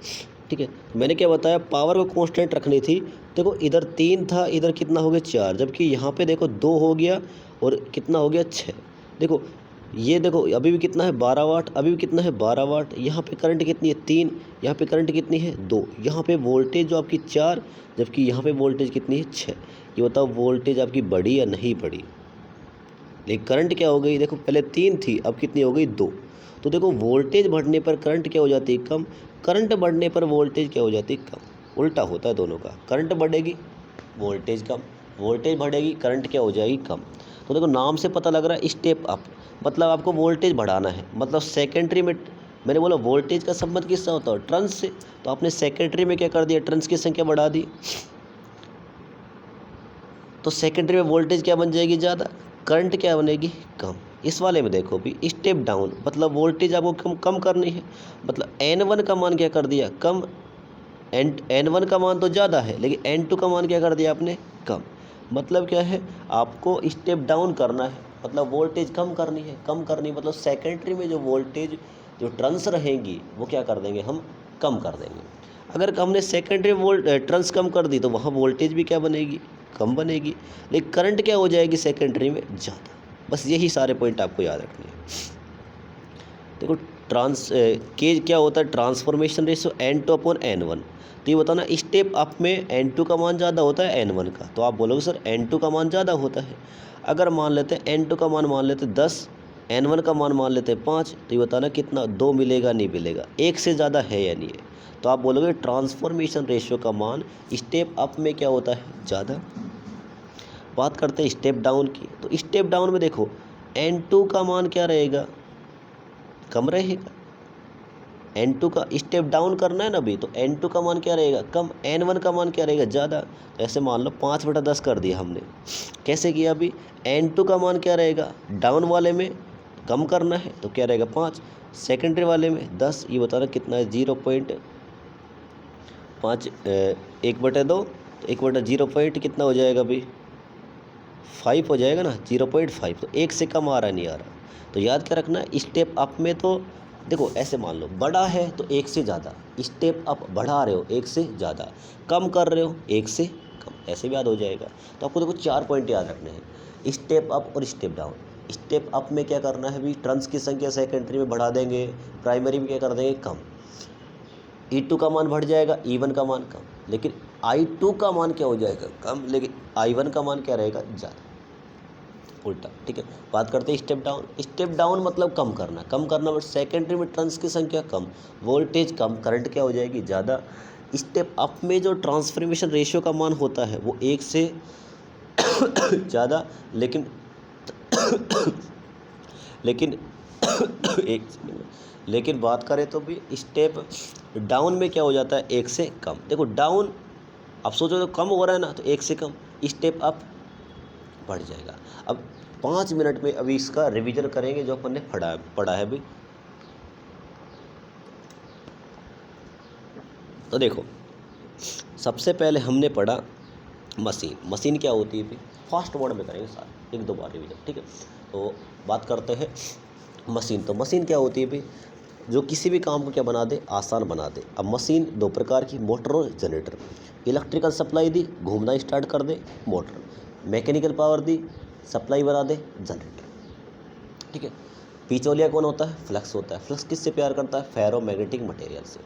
ठीक है, मैंने क्या बताया, पावर को कांस्टेंट रखनी थी। देखो इधर 3 था, इधर कितना हो गया? 4, जबकि यहाँ पे देखो 2 हो गया और कितना हो गया? 6। देखो ये देखो अभी भी कितना है? 12 वाट। अभी भी कितना है? 12 वाट। यहाँ पे करंट कितनी है? 3। यहाँ पे करंट कितनी है? 2। यहाँ पे वोल्टेज जो आपकी 4, जबकि यहाँ पे वोल्टेज कितनी है? 6। ये बताओ वोल्टेज आपकी बढ़ी या नहीं बढ़ी? लेकिन करंट क्या हो गई? देखो पहले 3 थी, अब कितनी हो गई? 2। तो देखो वोल्टेज बढ़ने पर करंट क्या हो जाती है? कम। करंट बढ़ने पर वोल्टेज क्या हो जाती है? कम। उल्टा होता है दोनों का, करंट बढ़ेगी वोल्टेज कम, वोल्टेज बढ़ेगी करंट क्या हो जाएगी? कम। तो देखो नाम से पता लग रहा है स्टेप अप, मतलब आपको वोल्टेज बढ़ाना है। मतलब सेकेंडरी में मैंने बोला वोल्टेज का संबंध किससे होता है? टर्न्स से। तो आपने सेकेंडरी में क्या कर दिया? टर्न्स की संख्या बढ़ा दी, तो सेकेंडरी में वोल्टेज क्या बन जाएगी? ज़्यादा, करंट क्या बनेगी? कम। इस वाले में देखो भी स्टेप डाउन, मतलब वोल्टेज आपको कम करनी है। मतलब N1 का मान क्या कर दिया? कम। N1 का मान तो ज़्यादा है, लेकिन N2 का मान क्या कर दिया आपने? कम। मतलब क्या है, आपको स्टेप डाउन करना है, मतलब वोल्टेज कम करनी है। कम करनी मतलब सेकेंडरी में जो वोल्टेज जो टर्न्स रहेंगी वो क्या कर देंगे? हम कम कर देंगे। अगर हमने सेकेंडरी टर्न्स कम कर दी तो वहाँ वोल्टेज भी क्या बनेगी? कम बनेगी। लेकिन करंट क्या हो जाएगी सेकेंडरी में? ज़्यादा। बस यही सारे पॉइंट आपको याद रखने हैं। देखो के क्या होता है? Transformation ratio N2/N1। तो ये बताना स्टेप अप में N2 का मान ज़्यादा होता है N1 का। तो आप बोलोगे सर N2 का मान ज़्यादा होता है। अगर मान लेते हैं N2 का मान मान लेते 10, N1 का मान मान लेते 5, तो ये बताना कितना? 2 मिलेगा नहीं मिलेगा? 1 से ज़्यादा है या नहीं है? तो आप बोलोगे ट्रांसफॉर्मेशन रेशियो का मान स्टेप अप में क्या होता है? ज़्यादा। बात करते हैं स्टेप डाउन की। तो स्टेप डाउन में देखो N2 का मान क्या रहेगा? कम रहेगा। N2 का स्टेप डाउन करना है ना अभी, तो N2 का मान क्या रहेगा? कम। N1 का मान क्या रहेगा? ज़्यादा। तो ऐसे मान लो 5/10 कर दिया हमने। कैसे किया अभी? N2 का मान क्या रहेगा? डाउन वाले में कम करना है तो क्या रहेगा? 5। सेकेंडरी वाले में 10। ये बताना कितना है? 0.5 1/2, तो 1/0 कितना हो जाएगा अभी? 5 हो जाएगा ना, 0.5। तो 1 से कम आ रहा नहीं आ रहा? तो याद क्या रखना, स्टेप अप में तो देखो ऐसे मान लो बड़ा है तो 1 से ज़्यादा, स्टेप अप बढ़ा रहे हो 1 से ज़्यादा, कम कर रहे हो 1 से कम, ऐसे भी याद हो जाएगा। तो आपको देखो 4 पॉइंट याद रखने हैं, स्टेप अप और स्टेप डाउन। स्टेप अप में क्या करना है भी? टर्न्स की संख्या सेकेंडरी में बढ़ा देंगे, प्राइमरी में क्या कर देंगे? कम। E2 का मान बढ़ जाएगा, E1 का मान कम। लेकिन I2 का मान क्या हो जाएगा? कम। लेकिन I1 का मान क्या रहेगा? ज़्यादा। उल्टा। ठीक है, बात करते हैं स्टेप डाउन। स्टेप डाउन मतलब कम करना, कम करना बट सेकेंडरी में टर्न्स की संख्या कम, वोल्टेज कम, करंट क्या हो जाएगी? ज़्यादा। स्टेप अप में जो ट्रांसफॉर्मेशन रेशियो का मान होता है वो 1 से ज़्यादा, लेकिन लेकिन लेकिन बात करें तो भी स्टेप डाउन में क्या हो जाता है, एक से कम। देखो डाउन अब सोचो तो कम हो रहा है ना, तो एक से कम, स्टेप अप बढ़ जाएगा। अब 5 मिनट में अभी इसका रिवीजन करेंगे जो अपन ने पढ़ा है अभी। तो देखो सबसे पहले हमने पढ़ा मशीन क्या होती है, भी फास्ट वर्ड में करेंगे सारे, 1-2 बार रिवीजन, ठीक है। तो बात करते हैं मशीन। तो मशीन क्या होती है भी, जो किसी भी काम को क्या बना दे, आसान बना दे। अब मशीन 2 प्रकार की, मोटर और जनरेटर। इलेक्ट्रिकल सप्लाई दी, घूमना स्टार्ट कर दे, मोटर। मैकेनिकल पावर दी, सप्लाई बना दे, जनरेटर, ठीक है। पिचोलिया कौन होता है, फ्लक्स होता है। फ्लक्स किससे प्यार करता है, फेरोमैग्नेटिक मटेरियल से।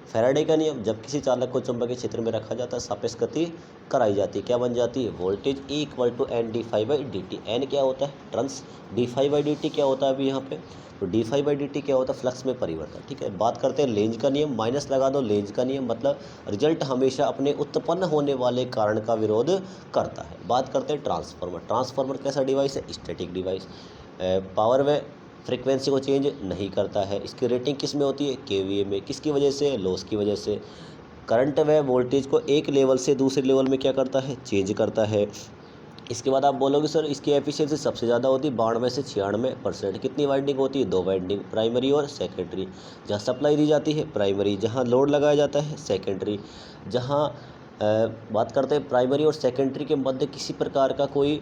फैराडे का नियम, जब किसी चालक को चुंबकीय क्षेत्र में रखा जाता है, सापेक्ष गति कराई जाती है, क्या बन जाती है, वोल्टेज E = N/dt। N क्या होता है, टर्न्स, d∅dt क्या होता है अभी यहाँ पे, तो d∅dt क्या होता है, फ्लक्स में परिवर्तन, ठीक है। बात करते हैं लेंज का नियम, माइनस लगा दो, लेंज का नियम मतलब रिजल्ट हमेशा अपने उत्पन्न होने वाले कारण का विरोध करता है। बात करते हैं ट्रांसफार्मर कैसा डिवाइस है, स्टैटिक डिवाइस। पावर व फ्रीक्वेंसी को चेंज नहीं करता है। इसकी रेटिंग किस में होती है, केवीए में। किसकी वजह से, लॉस की वजह से। करंट व वोल्टेज को एक लेवल से दूसरे लेवल में क्या करता है, चेंज करता है। इसके बाद आप बोलोगे सर इसकी एफिशिएंसी सबसे ज़्यादा होती है 92 से 96%। कितनी वाइंडिंग होती है, 2 वाइंडिंग, प्राइमरी और सेकेंडरी। जहाँ सप्लाई दी जाती है प्राइमरी, जहाँ लोड लगाया जाता है सेकेंडरी। जहाँ बात करते हैं प्राइमरी और सेकेंडरी के मध्य किसी प्रकार का कोई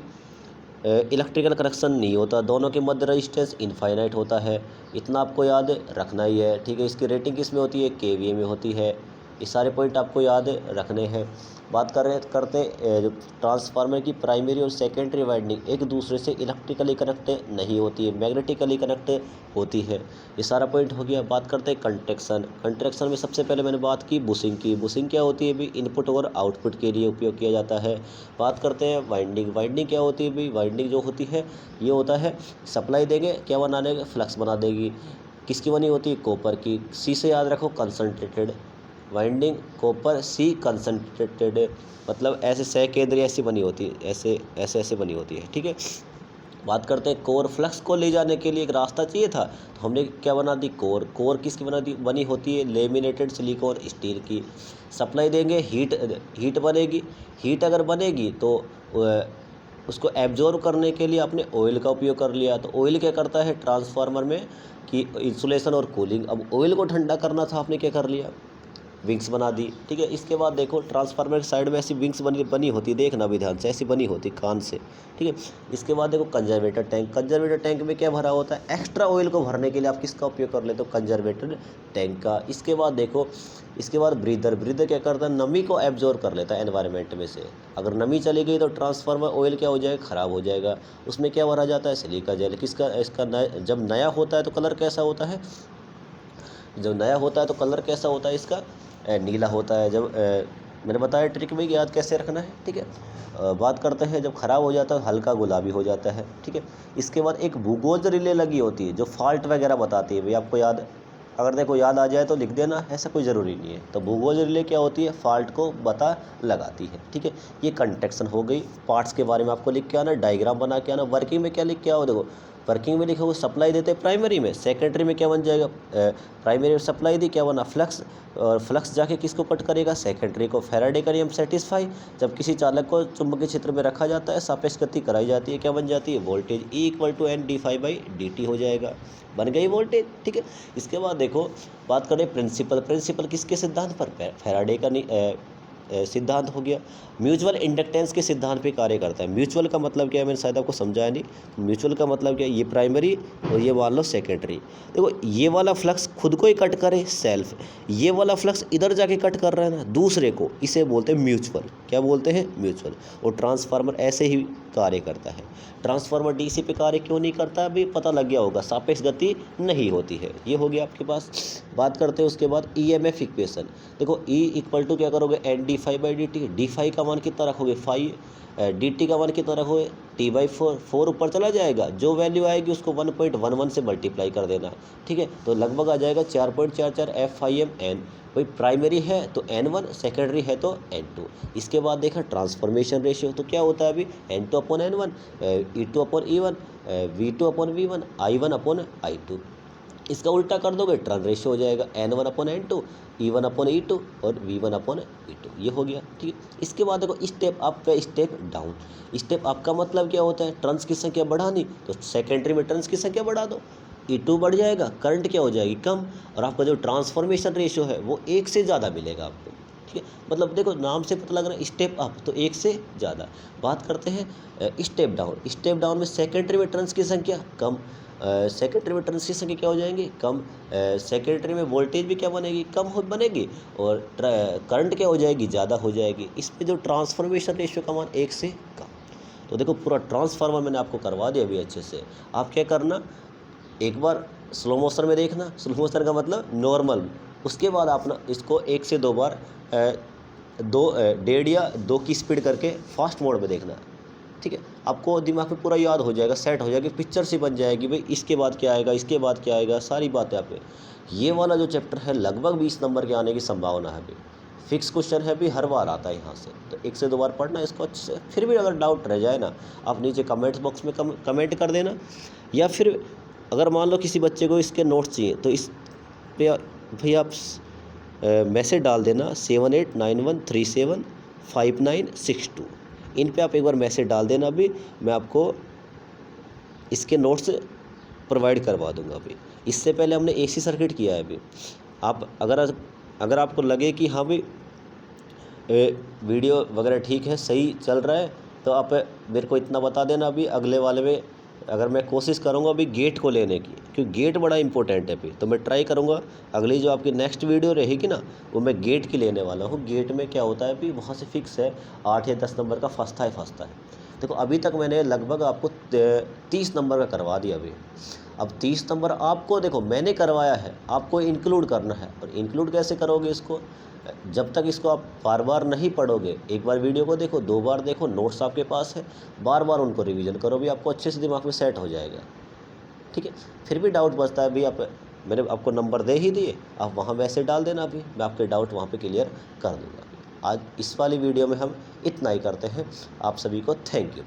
इलेक्ट्रिकल कनेक्शन नहीं होता, दोनों के मध्य रजिस्टेंस इनफाइनाइट होता है। इतना आपको याद रखना ही है, ठीक है। इसकी रेटिंग किस में होती है, केवीए में होती है। ये सारे पॉइंट आपको याद रखने हैं। बात करते जो ट्रांसफार्मर की प्राइमरी और सेकेंडरी वाइंडिंग एक दूसरे से इलेक्ट्रिकली कनेक्ट नहीं होती है, मैग्नेटिकली कनेक्ट होती है। ये सारा पॉइंट हो गया। बात करते हैं कंट्रैक्शन में सबसे पहले मैंने बात की बुशिंग की। बुशिंग क्या होती है भी, इनपुट और आउटपुट के लिए उपयोग किया जाता है। बात करते हैं वाइंडिंग क्या होती है भी, वाइंडिंग जो होती है ये होता है सप्लाई देंगे, क्या बना देगा, फ्लक्स बना देगी। किसकी बनी होती है, कॉपर की। सी से याद रखो, कंसंट्रेटेड वाइंडिंग, कॉपर, सी कंसंट्रेटेड, मतलब ऐसे सकेंद्री ऐसी बनी होती है, ऐसे बनी होती है, ठीक है। बात करते हैं कोर। फ्लक्स को ले जाने के लिए एक रास्ता चाहिए था, तो हमने क्या बना दी, कोर किसकी बनी होती है, लेमिनेटेड सिलिकॉन स्टील की। सप्लाई देंगे, हीट बनेगी। हीट अगर बनेगी तो उसको एब्जॉर्व करने के लिए आपने ऑयल का उपयोग कर लिया। तो ऑयल क्या करता है ट्रांसफार्मर में कि इंसुलेशन और कूलिंग। अब ऑयल को ठंडा करना था, आपने क्या कर लिया, विंग्स बना दी, ठीक है। इसके बाद देखो ट्रांसफार्मर की साइड में ऐसी विंग्स बनी होती है, देखना भी ध्यान से, ऐसी बनी होती कान से, ठीक है। इसके बाद देखो कंजर्वेटर टैंक में क्या भरा होता है, एक्स्ट्रा ऑयल को भरने के लिए आप किसका उपयोग कर लेते हो, कंजर्वेटर टैंक का। इसके बाद देखो, इसके बाद ब्रीदर क्या करता है, नमी को एब्जॉर्व कर लेता है एनवायरनमेंट में से। अगर नमी चली गई तो ट्रांसफार्मर ऑयल क्या हो जाएगा, ख़राब हो जाएगा। उसमें क्या भरा जाता है, सिलिका जेल। इसका जब नया होता है तो कलर कैसा होता है, जब नया होता है तो कलर कैसा होता है इसका, नीला होता है। जब मैंने बताया ट्रिक में याद कैसे रखना है, ठीक है। बात करते हैं जब ख़राब हो जाता है हल्का गुलाबी हो जाता है, ठीक है। इसके बाद एक भूगोल रिले लगी होती है जो फॉल्ट वगैरह बताती है, भाई आपको याद, अगर देखो याद आ जाए तो लिख देना, ऐसा कोई ज़रूरी नहीं है। तो भूगोल रिले क्या होती है, फॉल्ट को लगाती है, ठीक है। ये कंटेक्शन हो गई। पार्ट्स के बारे में आपको लिख के आना, डायग्राम बना के आना। वर्किंग में क्या लिख के आओ, देखो वर्किंग में लिखोगे सप्लाई देते प्राइमरी में, सेकेंडरी में क्या बन जाएगा, प्राइमरी में सप्लाई दी, क्या बना, फ्लक्स, और फ्लक्स जाके किसको कट करेगा, सेकेंडरी को। फैराडे का नियम सेटिस्फाई, जब किसी चालक को चुंबकीय क्षेत्र में रखा जाता है, सापेक्ष गति कराई जाती है, क्या बन जाती है, वोल्टेज E = N/dt हो जाएगा, बन गई वोल्टेज, ठीक है। इसके बाद देखो बात करें प्रिंसिपल किसके सिद्धांत पर, फैराडे का सिद्धांत हो गया। म्यूचुअल इंडक्टेंस के सिद्धांत पे कार्य करता है। म्यूचुअल का मतलब क्या है, मैंने शायद आपको समझाया नहीं। म्यूचुअल का मतलब क्या है, ये प्राइमरी और ये मान लो सेकेंडरी। देखो ये वाला फ्लक्स खुद को ही कट करे, सेल्फ। ये वाला फ्लक्स इधर जाके कट कर रहा है ना दूसरे को, इसे बोलते हैं म्यूचुअल। क्या बोलते हैं, म्यूचुअल। और ट्रांसफार्मर ऐसे ही कार्य करता है। ट्रांसफार्मर डीसी पे कार्य क्यों नहीं करता, अभी पता लग गया होगा, सापेक्ष गति नहीं होती है। ये हो गया आपके पास। बात करते हैं उसके बाद ईएमएफ इक्वेशन। देखो E = क्या करोगे, N/dt। डी का मान कितना रखोगे, 5, dt का मान कितना रखोगे, T/4। 4 ऊपर चला जाएगा, जो वैल्यू आएगी उसको 1.11 से मल्टीप्लाई कर देना, ठीक है। तो लगभग आ जाएगा 4.44 FIM N। भाई प्राइमरी है तो N1, सेकेंडरी है तो N2। इसके बाद देखा ट्रांसफॉर्मेशन रेशियो, तो क्या होता है अभी N2 upon N1, E2 upon E1, V2 upon V1, I1 upon I2। इसका उल्टा कर दोगे टर्न रेशियो हो जाएगा N1 upon N2, E1 upon E2 और V1 अपॉन V2। ये हो गया, ठीक है। इसके बाद देखो स्टेप अप व स्टेप डाउन। स्टेप अप का मतलब क्या होता है, टर्न्स की संख्या बढ़ानी, तो सेकेंडरी में टर्न्स की संख्या बढ़ा दो, E2 बढ़ जाएगा, करंट क्या हो जाएगी कम, और आपका जो ट्रांसफॉर्मेशन रेशियो है वो 1 से ज़्यादा मिलेगा आपको, ठीक है। मतलब देखो नाम से पता लग रहा है स्टेप अप तो 1 से ज़्यादा। बात करते हैं स्टेप डाउन। स्टेप डाउन में सेकेंडरी में टर्न्स की संख्या कम, सेकेंडरी में टर्न्स की संख्या क्या हो जाएंगी कम, सेकेंडरी में वोल्टेज भी क्या बनेगी कम हो बनेगी, और करंट क्या हो जाएगी ज़्यादा हो जाएगी। इसमें जो ट्रांसफॉर्मेशन रेशियो का मान 1 से कम। तो देखो पूरा ट्रांसफार्मर मैंने आपको करवा दिया अभी अच्छे से। आप क्या करना, एक बार स्लो मोशन में देखना, स्लो मोशन का मतलब नॉर्मल, उसके बाद आप ना इसको 1 से 2 बार 1.5 या 2 की स्पीड करके फास्ट मोड में देखना, ठीक है। आपको दिमाग में पूरा याद हो जाएगा, सेट हो जाएगी, पिक्चर सी बन जाएगी भाई इसके बाद क्या आएगा, इसके बाद क्या आएगा, सारी बातें आप। ये वाला जो चैप्टर है लगभग 20 नंबर के आने की संभावना है अभी। फिक्स क्वेश्चन है भी, हर बार आता है यहाँ से, तो 1 से 2 बार पढ़ना इसको अच्छे से। फिर भी अगर डाउट रह जाए ना, आप नीचे कमेंट्स बॉक्स में कमेंट कर देना, या फिर अगर मान लो किसी बच्चे को इसके नोट्स चाहिए तो इस पे भाई आप मैसेज डाल देना 7891375962। इन पे आप एक बार मैसेज डाल देना, अभी मैं आपको इसके नोट्स प्रोवाइड करवा दूंगा। अभी इससे पहले हमने AC सर्किट किया है। अभी आप अगर आपको लगे कि हाँ भाई वीडियो वगैरह ठीक है, सही चल रहा है, तो आप मेरे को इतना बता देना। अभी अगले वाले में अगर मैं कोशिश करूँगा अभी गेट को लेने की, क्योंकि गेट बड़ा इंपॉर्टेंट है अभी, तो मैं ट्राई करूँगा अगली जो आपकी नेक्स्ट वीडियो रहेगी ना, वो मैं गेट की लेने वाला हूँ। गेट में क्या होता है अभी, वहाँ से फिक्स है 8 या 10 नंबर का फंसता है। देखो अभी तक मैंने लगभग आपको 30 नंबर का करवा दिया अभी। अब 30 नंबर आपको, देखो मैंने करवाया है, आपको इंक्लूड करना है। और इंक्लूड कैसे करोगे इसको, जब तक इसको आप बार बार नहीं पढ़ोगे, एक बार वीडियो को देखो, 2 बार देखो, नोट्स आपके पास है, बार बार उनको रिवीजन करो, भी आपको अच्छे से दिमाग में सेट हो जाएगा, ठीक है। फिर भी डाउट बचता है भी, आप मैंने आपको नंबर दे ही दिए, आप वहाँ वैसे डाल देना, अभी मैं आपके डाउट वहाँ पे क्लियर कर दूँगा। आज इस वाली वीडियो में हम इतना ही करते हैं। आप सभी को थैंक यू।